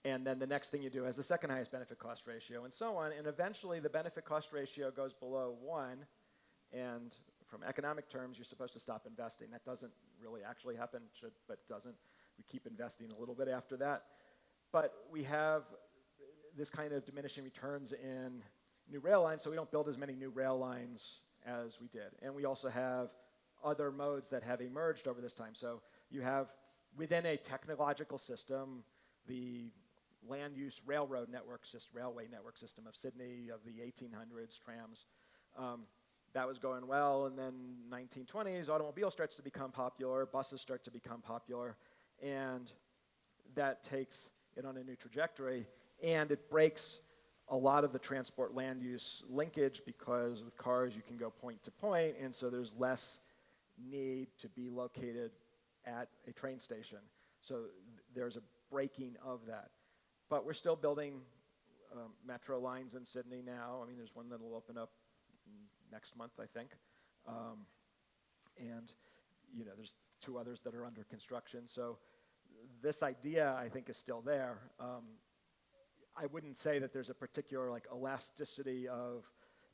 S3: And then the next thing you do has the second highest benefit cost ratio, and so on. And eventually the benefit cost ratio goes below 1, and from economic terms, you're supposed to stop investing. That doesn't really actually happen, but it doesn't. we keep investing a little bit after that. But we have this kind of diminishing returns in new rail lines, so we don't build as many new rail lines as we did. And we also have other modes that have emerged over this time. So you have, within a technological system, the land use railway network system of Sydney, of the 1800s, trams. That was going well, and then 1920s, automobile starts to become popular, buses start to become popular, and that takes it on a new trajectory, and it breaks a lot of the transport land use linkage, because with cars you can go point to point, and so there's less need to be located at a train station. So there's a breaking of that. But we're still building metro lines in Sydney now. I mean, there's one that'll open up next month, I think. And there's 2 others that are under construction. So this idea, I think, is still there. I wouldn't say that there's a particular elasticity of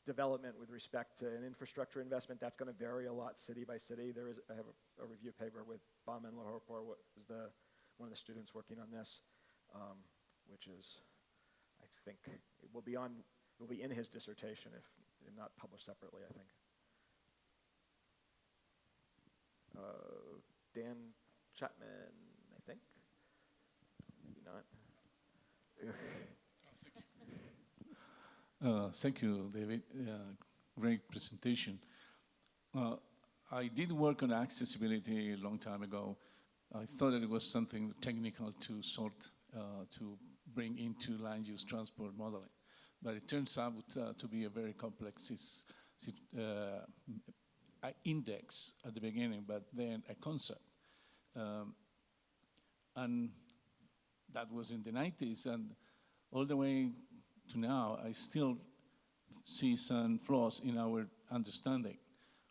S3: development with respect to an infrastructure investment. That's going to vary a lot city by city. I have a review paper with Bauman Lahorpor, who's one of the students working on this, which is, I think, it will be in his dissertation if not published separately, I think. Dan Chapman, I think. Maybe not.
S5: Thank you, David. Great presentation. I did work on accessibility a long time ago. I thought that it was something technical to to bring into land use transport modeling. But it turns out to be a very complex index at the beginning, but then a concept. And that was in the 90s, and all the way to now, I still see some flaws in our understanding.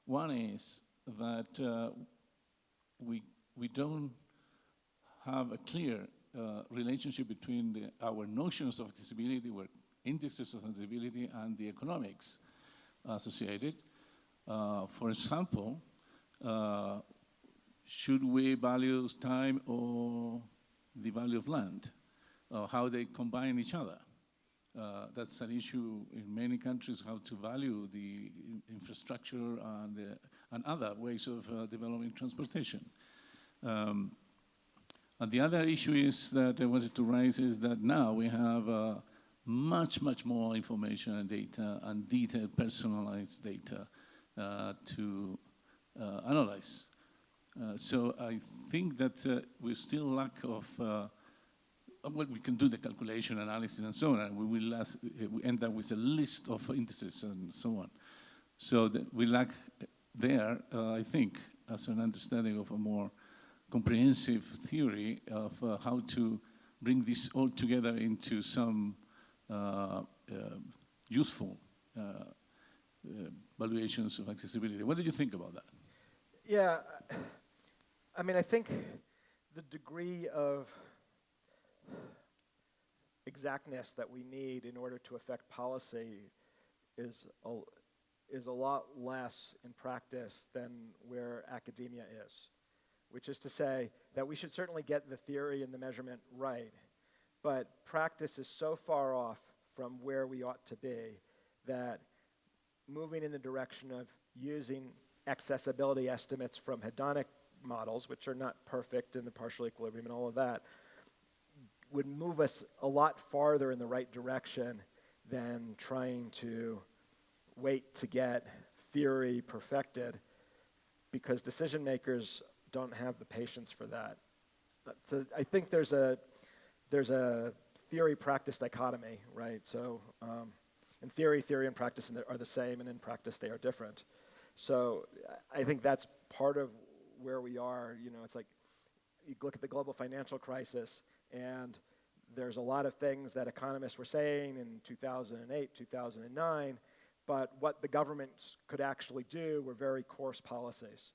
S5: One is that we don't have a clear relationship between our notions of accessibility, or indexes of accessibility, and the economics associated. For example, should we value time or the value of land, how they combine each other? That's an issue in many countries, how to value the infrastructure and other ways of developing transportation. And the other issue is that I wanted to raise is that now we have much more information and data and detailed, personalized data to analyze. So I think that we still lack of, well, we can do the calculation, analysis, and so on, and we end up with a list of indices and so on. So we lack there, I think, as an understanding of a more comprehensive theory of how to bring this all together into some useful valuations of accessibility. What do you think about that?
S3: Yeah, I mean, I think the degree of exactness that we need in order to affect policy is a lot less in practice than where academia is, which is to say that we should certainly get the theory and the measurement right, but practice is so far off from where we ought to be that moving in the direction of using accessibility estimates from hedonic models, which are not perfect in the partial equilibrium and all of that, would move us a lot farther in the right direction than trying to wait to get theory perfected, because decision makers don't have the patience for that. So I think there's a theory-practice dichotomy, right? So in theory and practice are the same, and in practice they are different. So I think that's part of where we are. You know, it's like you look at the global financial crisis, and there's a lot of things that economists were saying in 2008, 2009, but what the governments could actually do were very coarse policies.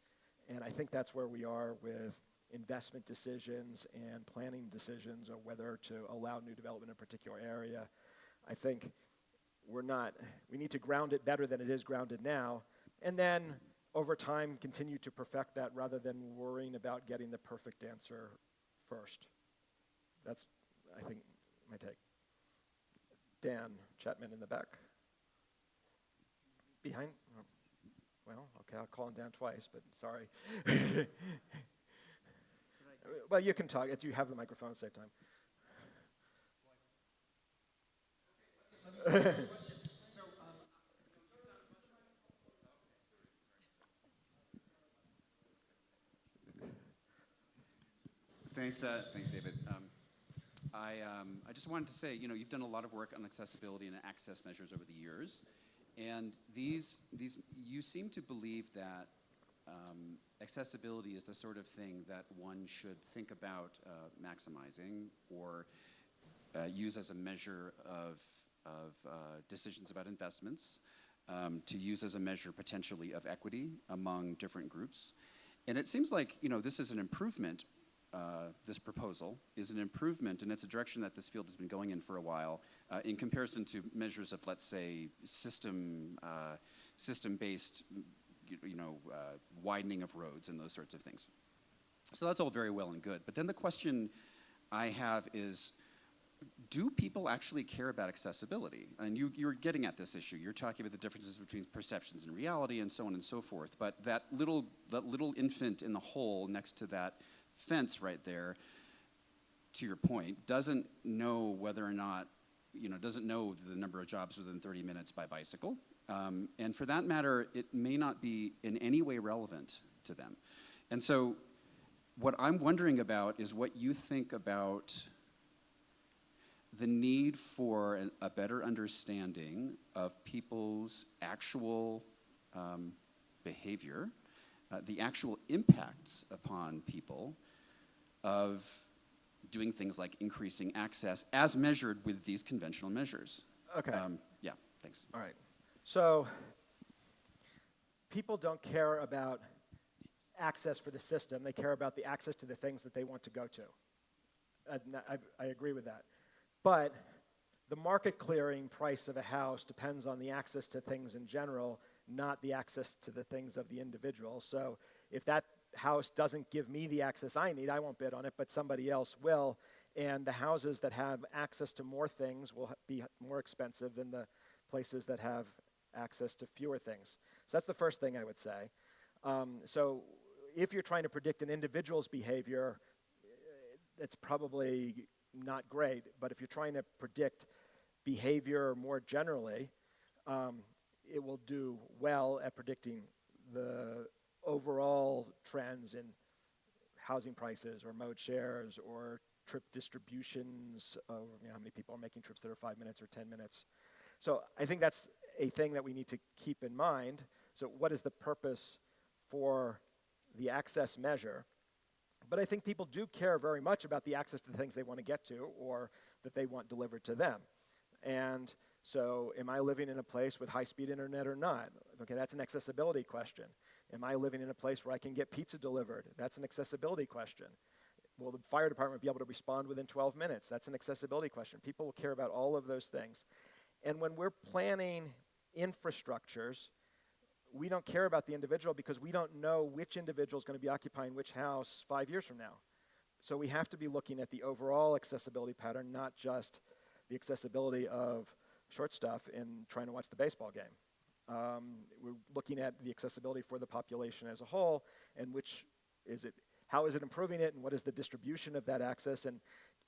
S3: And I think that's where we are with investment decisions and planning decisions, or whether to allow new development in a particular area. I think we need to ground it better than it is grounded now, and then over time continue to perfect that rather than worrying about getting the perfect answer first. That's, I think, my take. Dan Chapman in the back. Behind? Oh, well, okay, I'll call him down twice, but sorry. Well, you can talk. You have the microphone, save time.
S6: Thanks, David. I just wanted to say, you've done a lot of work on accessibility and access measures over the years, and you seem to believe that accessibility is the sort of thing that one should think about maximizing or use as a measure of decisions about investments, to use as a measure potentially of equity among different groups. And it seems like, this is an improvement. This proposal is an improvement, and it's a direction that this field has been going in for a while, in comparison to measures of, let's say, system-based, widening of roads and those sorts of things. So that's all very well and good. But then the question I have is, do people actually care about accessibility? And you're getting at this issue. You're talking about the differences between perceptions and reality and so on and so forth. But that little infant in the hole next to that fence right there, to your point, doesn't know whether or not, doesn't know the number of jobs within 30 minutes by bicycle. And for that matter, it may not be in any way relevant to them. And so what I'm wondering about is what you think about the need for a better understanding of people's actual behavior, the actual impacts upon people of doing things like increasing access as measured with these conventional measures.
S3: Okay.
S6: Yeah, thanks.
S3: All right. So people don't care about access for the system. They care about the access to the things that they want to go to. I agree with that. But the market clearing price of a house depends on the access to things in general, not the access to the things of the individual. So if that house doesn't give me the access I need, I won't bid on it, but somebody else will. And the houses that have access to more things will be more expensive than the places that have access to fewer things. So that's the first thing I would say. So if you're trying to predict an individual's behavior, it's probably not great. But if you're trying to predict behavior more generally, it will do well at predicting the overall trends in housing prices or mode shares or trip distributions, or how many people are making trips that are 5 minutes or 10 minutes. So I think that's a thing that we need to keep in mind. So what is the purpose for the access measure? But I think people do care very much about the access to the things they want to get to or that they want delivered to them. And so am I living in a place with high-speed internet or not? Okay, that's an accessibility question. Am I living in a place where I can get pizza delivered? That's an accessibility question. Will the fire department be able to respond within 12 minutes? That's an accessibility question. People will care about all of those things. And when we're planning infrastructures, we don't care about the individual because we don't know which individual is going to be occupying which house 5 years from now. So we have to be looking at the overall accessibility pattern, not just the accessibility of short stuff and trying to watch the baseball game. We're looking at the accessibility for the population as a whole, and how is it improving it, and what is the distribution of that access? And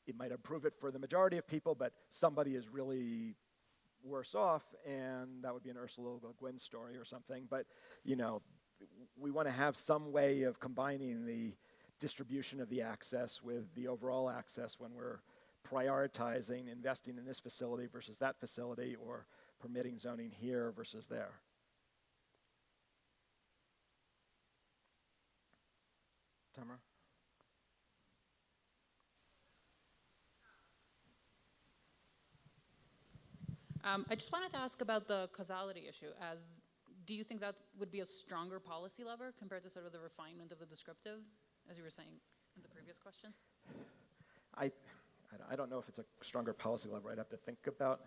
S3: it might improve it for the majority of people, but somebody is really worse off, and that would be an Ursula Le Guin story or something. But we want to have some way of combining the distribution of the access with the overall access when we're prioritizing investing in this facility versus that facility, or permitting zoning here versus there. Tamara?
S7: I just wanted to ask about the causality issue. Do you think that would be a stronger policy lever compared to sort of the refinement of the descriptive, as you were saying in the previous question?
S3: I don't know if it's a stronger policy lever. I'd have to think about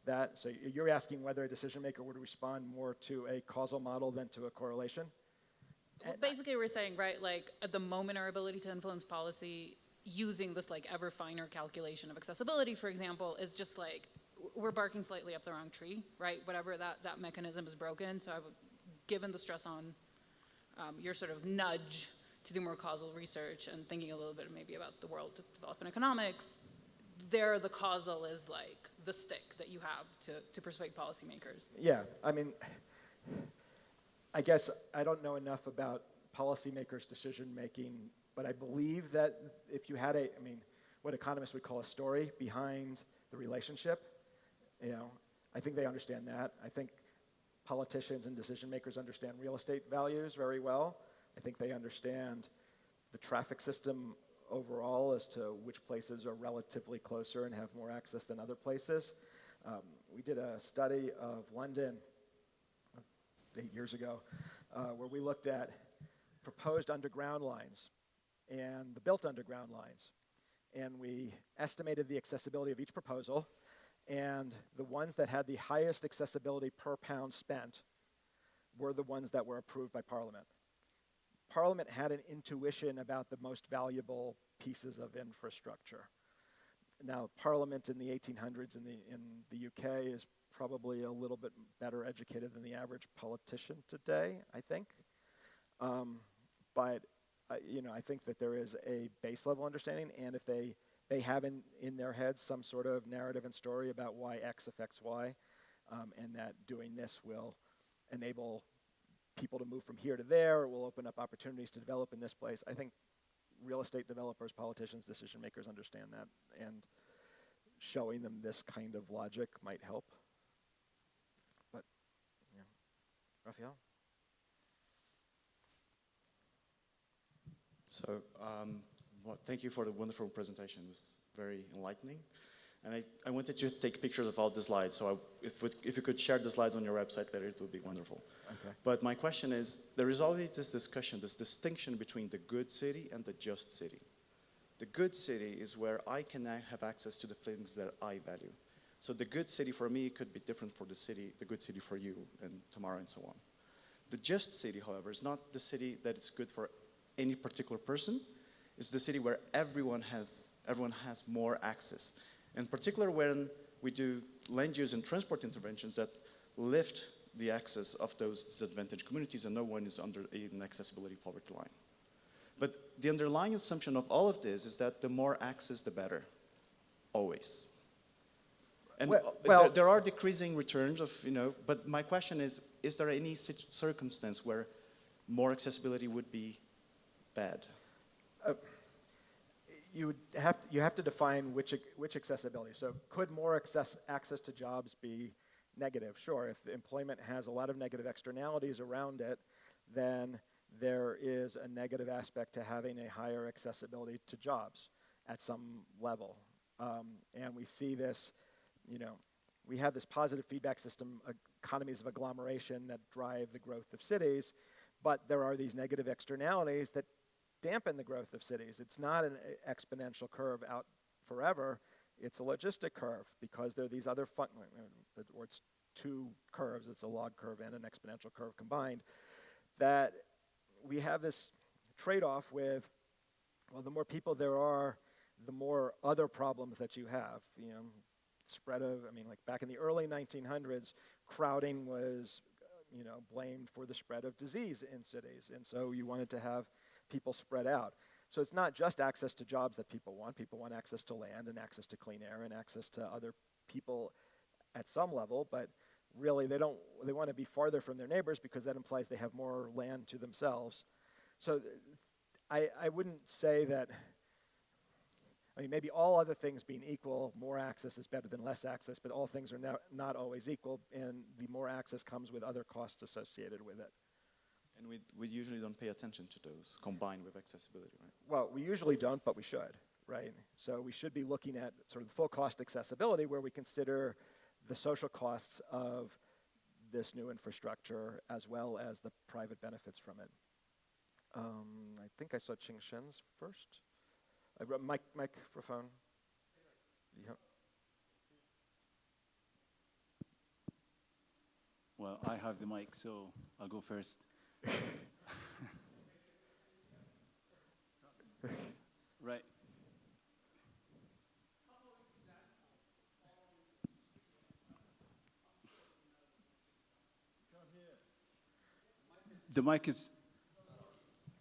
S3: that. So you're asking whether a decision maker would respond more to a causal model than to a correlation?
S7: Well, basically, we're saying, right, like at the moment, our ability to influence policy using this like ever finer calculation of accessibility, for example, is just like, we're barking slightly up the wrong tree, right? Whatever that mechanism is broken. So given the stress on your sort of nudge to do more causal research and thinking a little bit maybe about the world development economics, there the causal is like the stick that you have to persuade policymakers.
S3: Yeah, I mean, I guess I don't know enough about policymakers' decision making, but I believe that if you had what economists would call a story behind the relationship, I think they understand that. I think politicians and decision makers understand real estate values very well. I think they understand the traffic system overall as to which places are relatively closer and have more access than other places. We did a study of London 8 years ago where we looked at proposed underground lines and the built underground lines. And we estimated the accessibility of each proposal, and the ones that had the highest accessibility per pound spent were the ones that were approved by Parliament. Parliament had an intuition about the most valuable pieces of infrastructure. Now, Parliament in the 1800s in the UK is probably a little bit better educated than the average politician today, I think. But I think that there is a base level understanding, and if they have in their heads some sort of narrative and story about why X affects Y, and that doing this will enable people to move from here to there, or will open up opportunities to develop in this place. I think real estate developers, politicians, decision makers understand that, and showing them this kind of logic might help. But, yeah. Raphael?
S8: So, thank you for the wonderful presentation. It was very enlightening. And I wanted to take pictures of all the slides, so if you could share the slides on your website later, it would be wonderful.
S3: Okay.
S8: But my question is, there is always this discussion, this distinction between the good city and the just city. The good city is where I can have access to the things that I value. So the good city for me could be different for the good city for you, and tomorrow and so on. The just city, however, is not the city that is good for any particular person. It's the city where everyone has more access. In particular, when we do land use and transport interventions that lift the access of those disadvantaged communities, and no one is under an accessibility poverty line. But the underlying assumption of all of this is that the more access, the better, always. And there are decreasing returns of, but my question is there any circumstance where more accessibility would be bad?
S3: You have to define which accessibility. So could more access to jobs be negative? Sure, if employment has a lot of negative externalities around it, then there is a negative aspect to having a higher accessibility to jobs at some level. And we see this, we have this positive feedback system, economies of agglomeration that drive the growth of cities, but there are these negative externalities that dampen the growth of cities. It's not an exponential curve out forever. It's a logistic curve because there are these other or it's two curves. It's a log curve and an exponential curve combined. That we have this trade-off with, well, the more people there are, the more other problems that you have. Spread of, like back in the early 1900s, crowding was, blamed for the spread of disease in cities, and so you wanted to have people spread out. So it's not just access to jobs that people want. People want access to land and access to clean air and access to other people at some level, but really they want to be farther from their neighbors because that implies they have more land to themselves. So I wouldn't say that, maybe all other things being equal, more access is better than less access, but all things are not always equal, and the more access comes with other costs associated with it.
S8: And we usually don't pay attention to those combined with accessibility, right?
S3: Well, we usually don't, but we should, right? So we should be looking at sort of the full cost accessibility where we consider the social costs of this new infrastructure as well as the private benefits from it. I think I saw Ching Shen's first. Microphone. Yeah.
S9: Well, I have the mic, so I'll go first. Right. The mic is.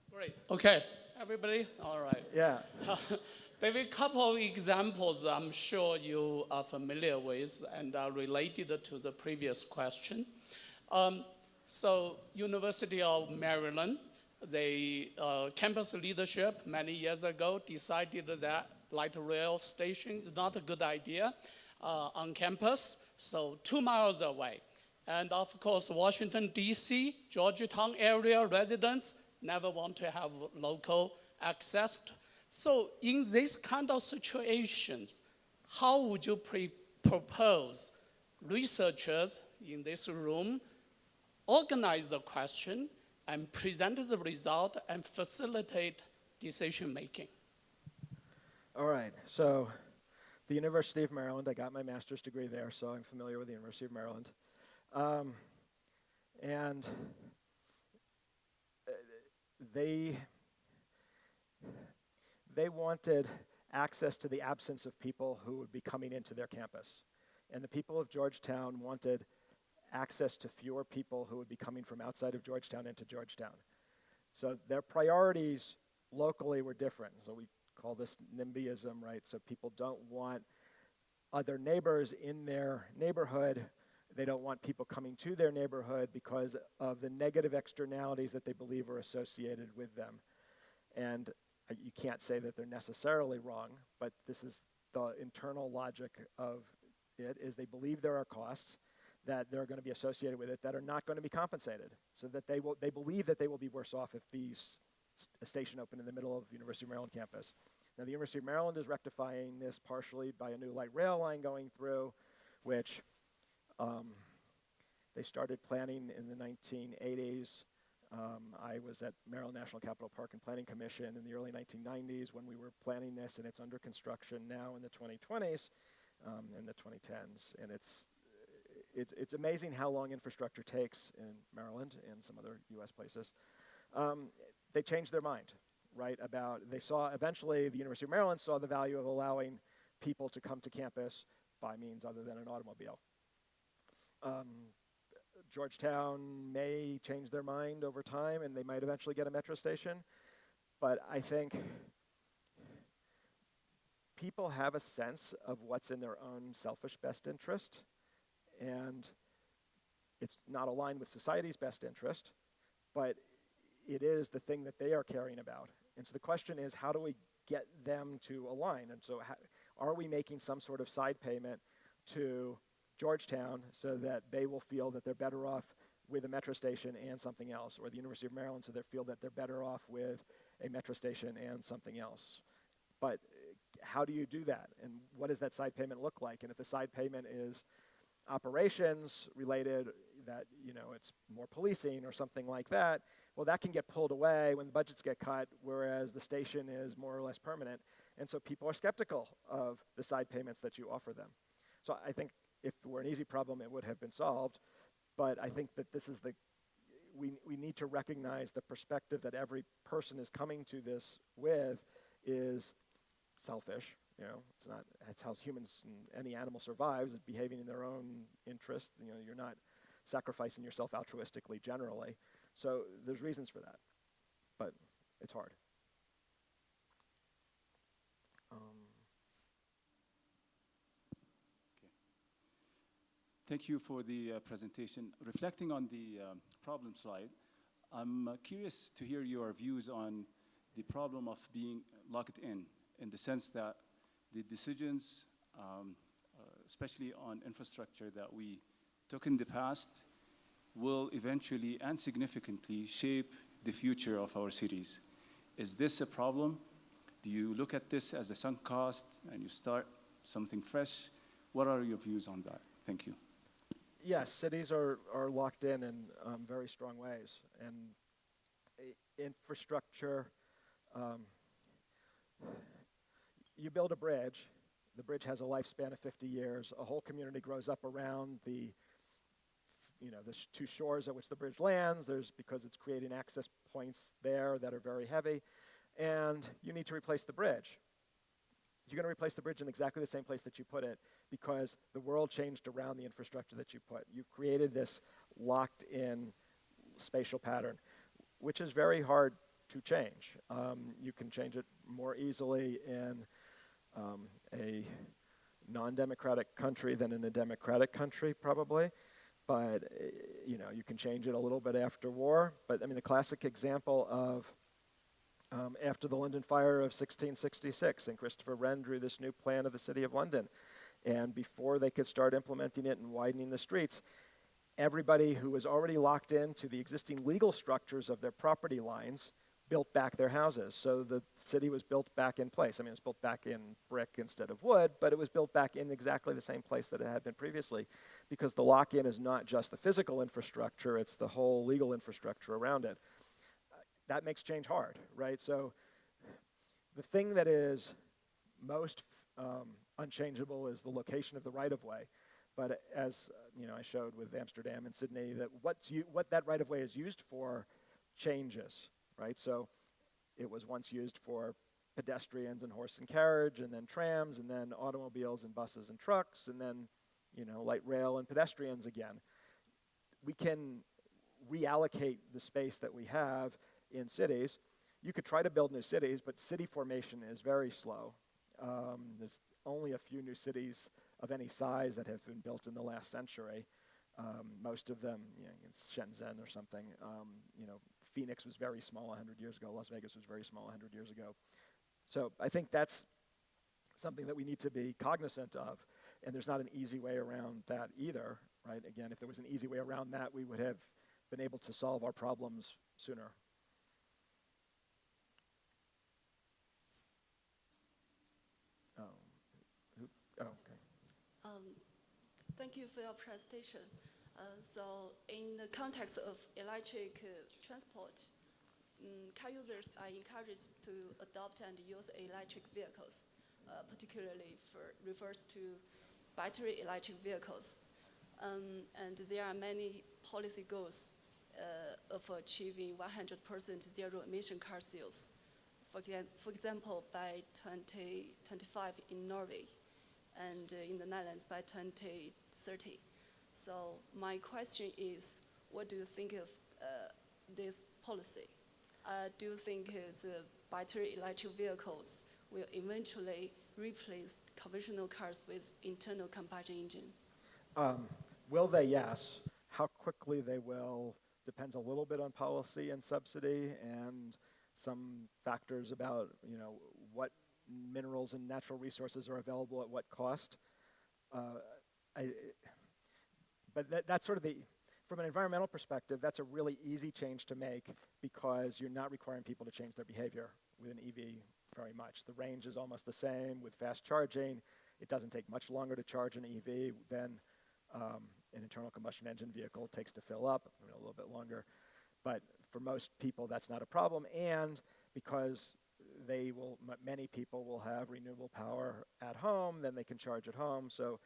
S10: Great. Okay, everybody? All right.
S3: Yeah.
S10: There are a couple of examples I'm sure you are familiar with and are related to the previous question. So University of Maryland, the campus leadership many years ago decided that light rail station is not a good idea on campus, so 2 miles away. And of course, Washington, D.C., Georgetown area residents never want to have local access. So in this kind of situations, how would you propose researchers in this room organize the question and present the result and facilitate decision making?
S3: All right, so the University of Maryland, I got my master's degree there, so I'm familiar with the University of Maryland. And they wanted access to the absence of people who would be coming into their campus. And the people of Georgetown wanted access to fewer people who would be coming from outside of Georgetown into Georgetown. So their priorities locally were different. So we call this NIMBYism, right? So people don't want other neighbors in their neighborhood. They don't want people coming to their neighborhood because of the negative externalities that they believe are associated with them. And you can't say that they're necessarily wrong, but this is the internal logic of it, is they believe there are costs that they're going to be associated with it that are not going to be compensated, so that they believe that they will be worse off if a station opened in the middle of the University of Maryland campus. Now, the University of Maryland is rectifying this partially by a new light rail line going through, which they started planning in the 1980s. I was at Maryland National Capital Park and Planning Commission in the early 1990s when we were planning this, and it's under construction now in the 2020s and the 2010s. And it's amazing how long infrastructure takes in Maryland and some other US places. They changed their mind, right? Eventually the University of Maryland saw the value of allowing people to come to campus by means other than an automobile. Georgetown may change their mind over time, and they might eventually get a metro station. But I think people have a sense of what's in their own selfish best interest, and it's not aligned with society's best interest, but it is the thing that they are caring about. And so the question is, how do we get them to align? And so are we making some sort of side payment to Georgetown so that they will feel that they're better off with a metro station and something else, or the University of Maryland so they feel that they're better off with a metro station and something else? But how do you do that? And what does that side payment look like? And if the side payment is operations related, that it's more policing or something like that, well, that can get pulled away when the budgets get cut, whereas the station is more or less permanent. And so people are skeptical of the side payments that you offer them. So I think if it were an easy problem, it would have been solved. But I think that this is we need to recognize the perspective that every person is coming to this with is selfish. It's not. That's how humans and any animal survives, is behaving in their own interest. You're not sacrificing yourself altruistically generally. So there's reasons for that, but it's hard.
S9: Thank you for the presentation. Reflecting on the problem slide, I'm curious to hear your views on the problem of being locked in the sense that the decisions, especially on infrastructure that we took in the past, will eventually and significantly shape the future of our cities. Is this a problem? Do you look at this as a sunk cost and you start something fresh? What are your views on that? Thank you.
S3: Yes, cities are locked in very strong ways. And infrastructure, you build a bridge, the bridge has a lifespan of 50 years, a whole community grows up around the two shores at which the bridge lands, because it's creating access points there that are very heavy, and you need to replace the bridge. You're going to replace the bridge in exactly the same place that you put it because the world changed around the infrastructure that you put. You've created this locked-in spatial pattern. which is very hard to change. You can change it more easily in a non-democratic country than in a democratic country, probably. But you can change it a little bit after war. But I mean, the classic example of after the London Fire of 1666, and Christopher Wren drew this new plan of the City of London. And before they could start implementing it and widening the streets, everybody who was already locked into the existing legal structures of their property lines built back their houses. So the city was built back in place. I mean, it was built back in brick instead of wood, but it was built back in exactly the same place that it had been previously, because the lock-in is not just the physical infrastructure, it's the whole legal infrastructure around it. That makes change hard, right? So the thing that is most unchangeable is the location of the right-of-way. But as I showed with Amsterdam and Sydney, that what that right-of-way is used for changes, right? So it was once used for pedestrians and horse and carriage, and then trams, and then automobiles and buses and trucks, and then light rail and pedestrians again. We can reallocate the space that we have in cities. You could try to build new cities, but city formation is very slow. There's only a few new cities of any size that have been built in the last century. Most of them, it's Shenzhen or something. Phoenix was very small 100 years ago. Las Vegas was very small 100 years ago. So I think that's something that we need to be cognizant of, and there's not an easy way around that either, right? Again, if there was an easy way around that, we would have been able to solve our problems sooner. Okay.
S11: Thank you for your presentation. So in the context of electric transport, car users are encouraged to adopt and use electric vehicles, particularly refers to battery electric vehicles. And there are many policy goals of achieving 100% zero emission car sales. For example, by 2025 in Norway, and in the Netherlands by 2030. So my question is, what do you think of this policy? Do you think the battery electric vehicles will eventually replace conventional cars with internal combustion engine?
S3: Will they? Yes. How quickly they will depends a little bit on policy and subsidy and some factors about what minerals and natural resources are available at what cost. But that's sort of from an environmental perspective, that's a really easy change to make because you're not requiring people to change their behavior with an EV very much. The range is almost the same with fast charging. It doesn't take much longer to charge an EV than an internal combustion engine vehicle takes to fill up, a little bit longer. But for most people, that's not a problem. And because many people will have renewable power at home, then they can charge at home. So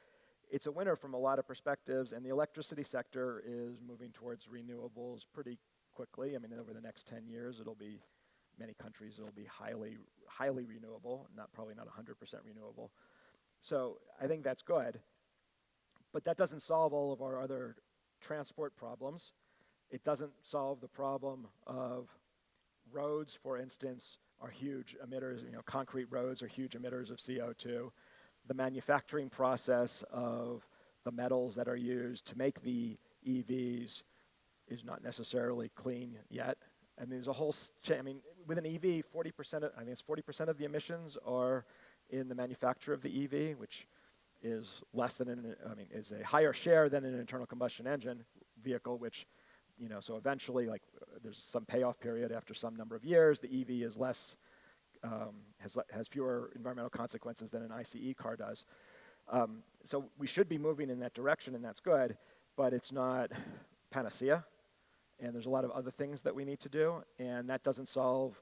S3: it's a winner from a lot of perspectives, and the electricity sector is moving towards renewables pretty quickly. I mean, over the next 10 years, many countries, it'll be highly renewable, probably not 100% renewable. So I think that's good, but that doesn't solve all of our other transport problems. It doesn't solve the problem of roads, for instance, are huge emitters. Concrete roads are huge emitters of CO2. The manufacturing process of the metals that are used to make the EVs is not necessarily clean yet. And there's a whole with an EV, 40% of the emissions are in the manufacture of the EV, which is is a higher share than an internal combustion engine vehicle, which so eventually, there's some payoff period after some number of years. The EV is has fewer environmental consequences than an ICE car does. So we should be moving in that direction, and that's good, but it's not panacea, and there's a lot of other things that we need to do, and that doesn't solve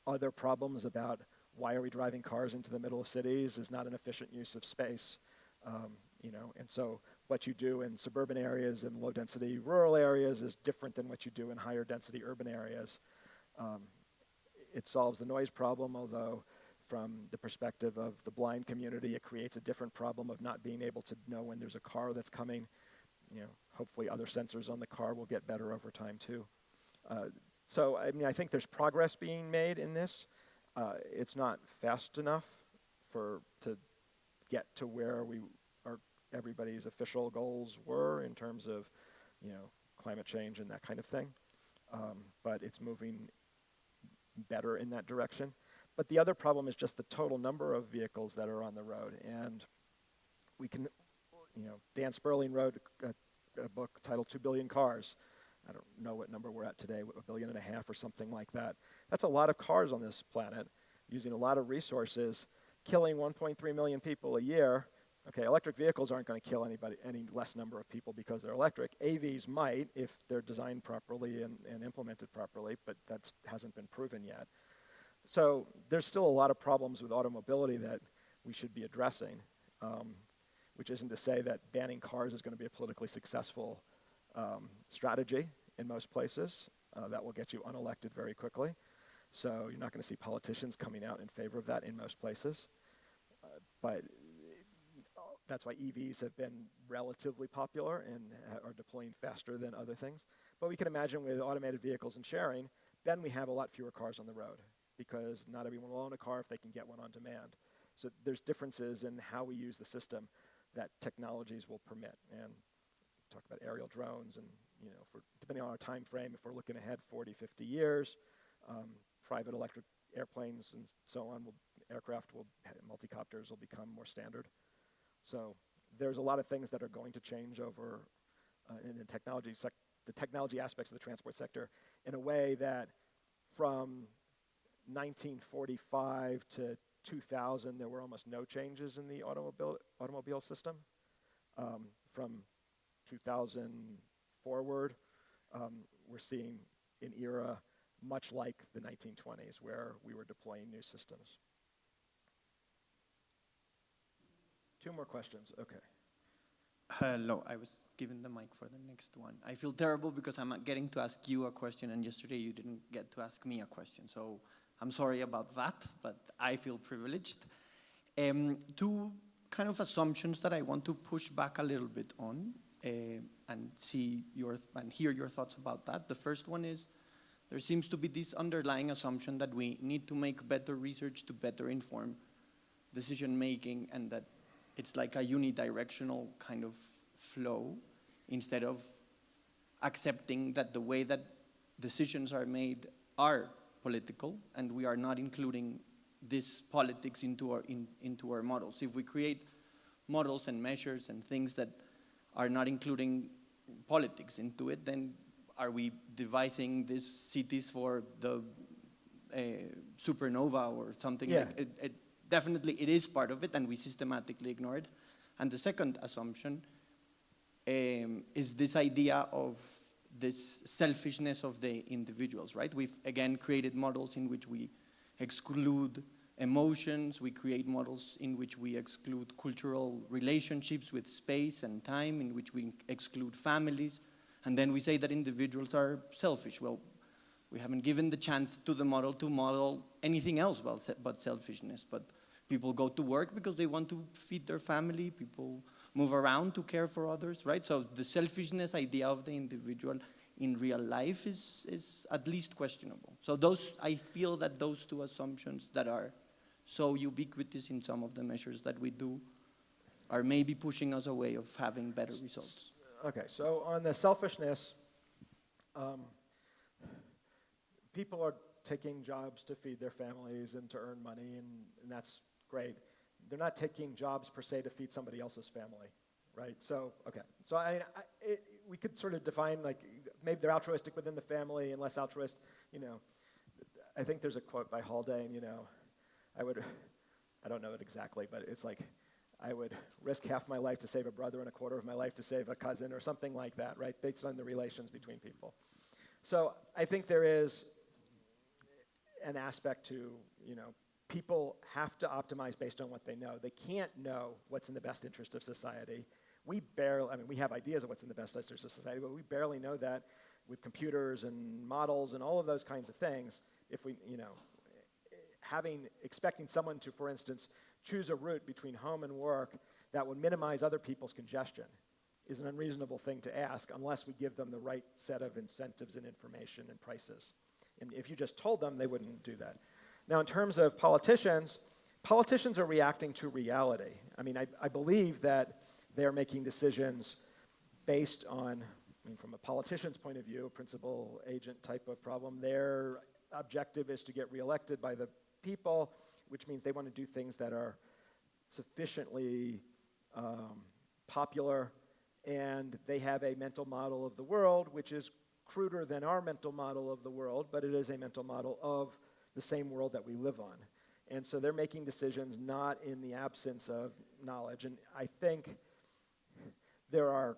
S3: other problems about why are we driving cars into the middle of cities is not an efficient use of space, and so what you do in suburban areas and low-density rural areas is different than what you do in higher-density urban areas. It solves the noise problem, although from the perspective of the blind community, it creates a different problem of not being able to know when there's a car that's coming. Hopefully other sensors on the car will get better over time too. So, I mean, I think there's progress being made in this. It's not fast enough to get to where everybody's official goals were in terms of, climate change and that kind of thing. But it's moving better in that direction. But the other problem is just the total number of vehicles that are on the road. And we can, Dan Sperling wrote a book titled 2 Billion Cars. I don't know what number we're at today, 1.5 billion or something like that. That's a lot of cars on this planet, using a lot of resources, killing 1.3 million people a year. Okay, electric vehicles aren't going to kill any less number of people because they're electric. AVs might if they're designed properly and implemented properly, but that hasn't been proven yet. So there's still a lot of problems with automobility that we should be addressing, which isn't to say that banning cars is going to be a politically successful strategy in most places. That will get you unelected very quickly. So you're not going to see politicians coming out in favor of that in most places. But that's why EVs have been relatively popular and are deploying faster than other things. But we can imagine with automated vehicles and sharing, then we have a lot fewer cars on the road because not everyone will own a car if they can get one on demand. So there's differences in how we use the system that technologies will permit. And talk about aerial drones and, depending on our time frame, if we're looking ahead 40, 50 years, private electric airplanes and so on, multicopters will become more standard. So there's a lot of things that are going to change over in the technology aspects of the transport sector in a way that from 1945 to 2000, there were almost no changes in the automobile system. From 2000 forward, we're seeing an era much like the 1920s where we were deploying new systems. 2 more questions, okay.
S12: Hello, I was given the mic for the next one. I feel terrible because I'm getting to ask you a question, and yesterday you didn't get to ask me a question. So I'm sorry about that, but I feel privileged. 2 kind of assumptions that I want to push back a little bit on and hear your thoughts about that. The first one is there seems to be this underlying assumption that we need to make better research to better inform decision making, and that it's like a unidirectional kind of flow instead of accepting that the way that decisions are made are political and we are not including this politics into our models. If we create models and measures and things that are not including politics into it, then are we devising these cities for the supernova or something?
S3: Yeah.
S12: Like definitely it is part of it, and we systematically ignore it. And the second assumption is this idea of this selfishness of the individuals, right? We've, again, created models in which we exclude emotions. We create models in which we exclude cultural relationships with space and time, in which we exclude families. And then we say that individuals are selfish. Well, we haven't given the chance to the model to model anything else but selfishness. But people go to work because they want to feed their family. People move around to care for others, right? So the selfishness idea of the individual in real life is at least questionable. So I feel that those 2 assumptions that are so ubiquitous in some of the measures that we do are maybe pushing us away of having better results.
S3: Okay, so on the selfishness, people are taking jobs to feed their families and to earn money, and that's great. They're not taking jobs per se to feed somebody else's family, right? So, okay. So we could sort of define, like, maybe they're altruistic within the family and less altruistic, I think there's a quote by Haldane, I don't know it exactly, but it's like, I would risk half my life to save a brother and a quarter of my life to save a cousin or something like that, right? Based on the relations between people. So I think there is an aspect to, people have to optimize based on what they know. They can't know what's in the best interest of society. We have ideas of what's in the best interest of society, but we barely know that with computers and models and all of those kinds of things. If we, expecting someone to, for instance, choose a route between home and work that would minimize other people's congestion is an unreasonable thing to ask unless we give them the right set of incentives and information and prices. And if you just told them, they wouldn't do that. Now, in terms of politicians, politicians are reacting to reality. I mean, I believe that they're making decisions based on, I mean, from a politician's point of view, a principal agent type of problem, their objective is to get reelected by the people, which means they want to do things that are sufficiently popular, and they have a mental model of the world which is cruder than our mental model of the world, but it is a mental model of the same world that we live on. And so they're making decisions not in the absence of knowledge. And I think there are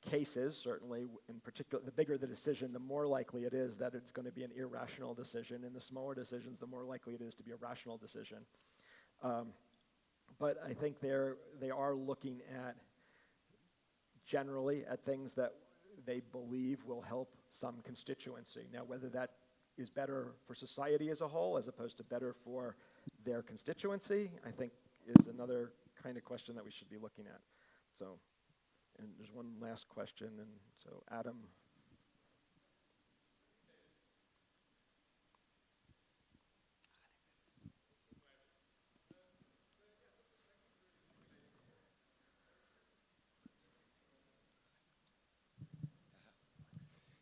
S3: cases, certainly, in particular, the bigger the decision, the more likely it is that it's going to be an irrational decision. And the smaller decisions, the more likely it is to be a rational decision. But I think they are looking at, generally, at things that they believe will help some constituency. Now, whether that is better for society as a whole as opposed to better for their constituency, I think is another kind of question that we should be looking at. So, and there's one last question, and so Adam.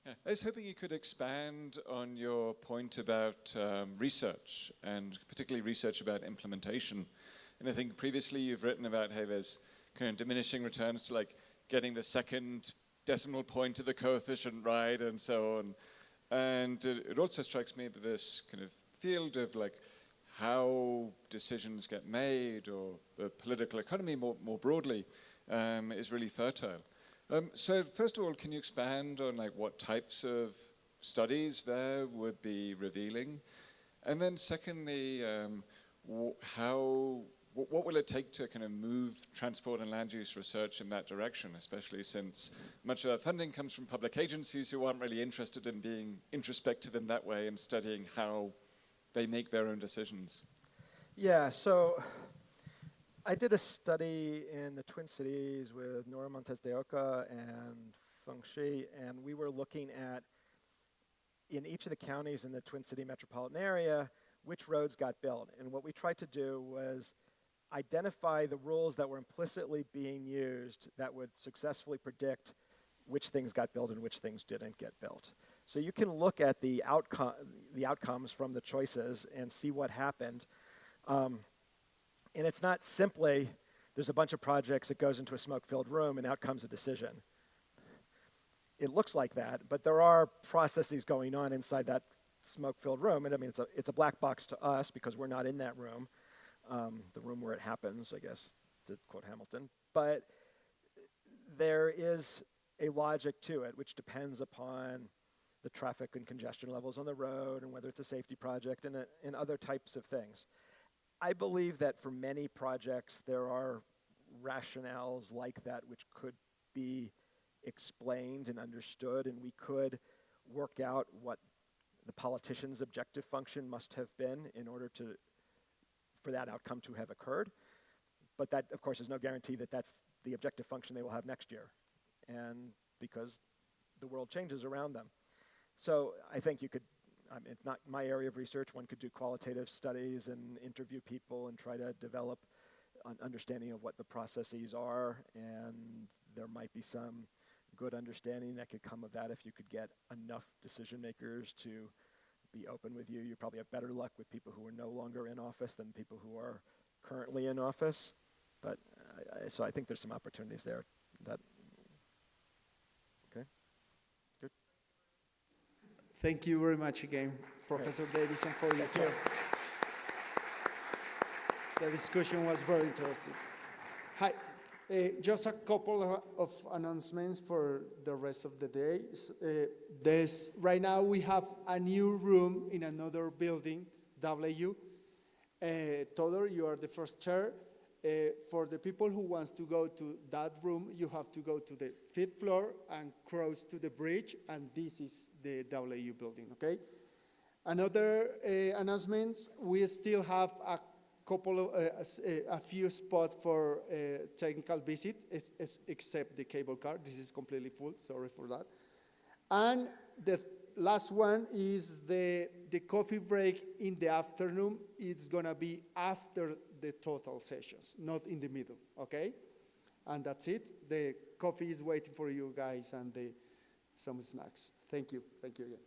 S13: Yeah, I was hoping you could expand on your point about research, and particularly research about implementation. And I think previously you've written about how there's kind of diminishing returns to like getting the second decimal point of the coefficient right and so on. And it also strikes me that this kind of field of like how decisions get made, or the political economy more broadly, is really fertile. So first of all, can you expand on like what types of studies there would be revealing? And then secondly, what will it take to kind of move transport and land use research in that direction, especially since much of our funding comes from public agencies who aren't really interested in being introspective in that way and studying how they make their own decisions?
S3: Yeah, so I did a study in the Twin Cities with Nora Montes de Oca and Feng Shi, and we were looking at, in each of the counties in the Twin City metropolitan area, which roads got built. And what we tried to do was identify the rules that were implicitly being used that would successfully predict which things got built and which things didn't get built. So you can look at the outcomes from the choices and see what happened. And it's not simply, there's a bunch of projects that goes into a smoke-filled room and out comes a decision. It looks like that, but there are processes going on inside that smoke-filled room. And I mean, it's a black box to us because we're not in that room, the room where it happens, I guess, to quote Hamilton. But there is a logic to it, which depends upon the traffic and congestion levels on the road and whether it's a safety project and other types of things. I believe that for many projects, there are rationales like that which could be explained and understood, and we could work out what the politician's objective function must have been in order for that outcome to have occurred. But that, of course, is no guarantee that that's the objective function they will have next year, and because the world changes around them. So I think you could, it's not my area of research. One could do qualitative studies and interview people and try to develop an understanding of what the processes are, and there might be some good understanding that could come of that if you could get enough decision makers to be open with you. You probably have better luck with people who are no longer in office than people who are currently in office. But so I think there's some opportunities there. Okay, good.
S1: Thank you very much again, Professor Levinson, for your talk. The discussion was very interesting. Hi, just a couple of announcements for the rest of the day. Right now we have a new room in another building, W. Todor, you are the first chair. For the people who wants to go to that room, you have to go to the 5th floor and cross to the bridge, and this is the W building, okay? Another announcements, we still have a few spots for technical visit, except the cable car. This is completely full, sorry for that. And the last one is the the coffee break in the afternoon is gonna be after the total sessions, not in the middle, okay? And that's it. The coffee is waiting for you guys and some snacks. Thank you again.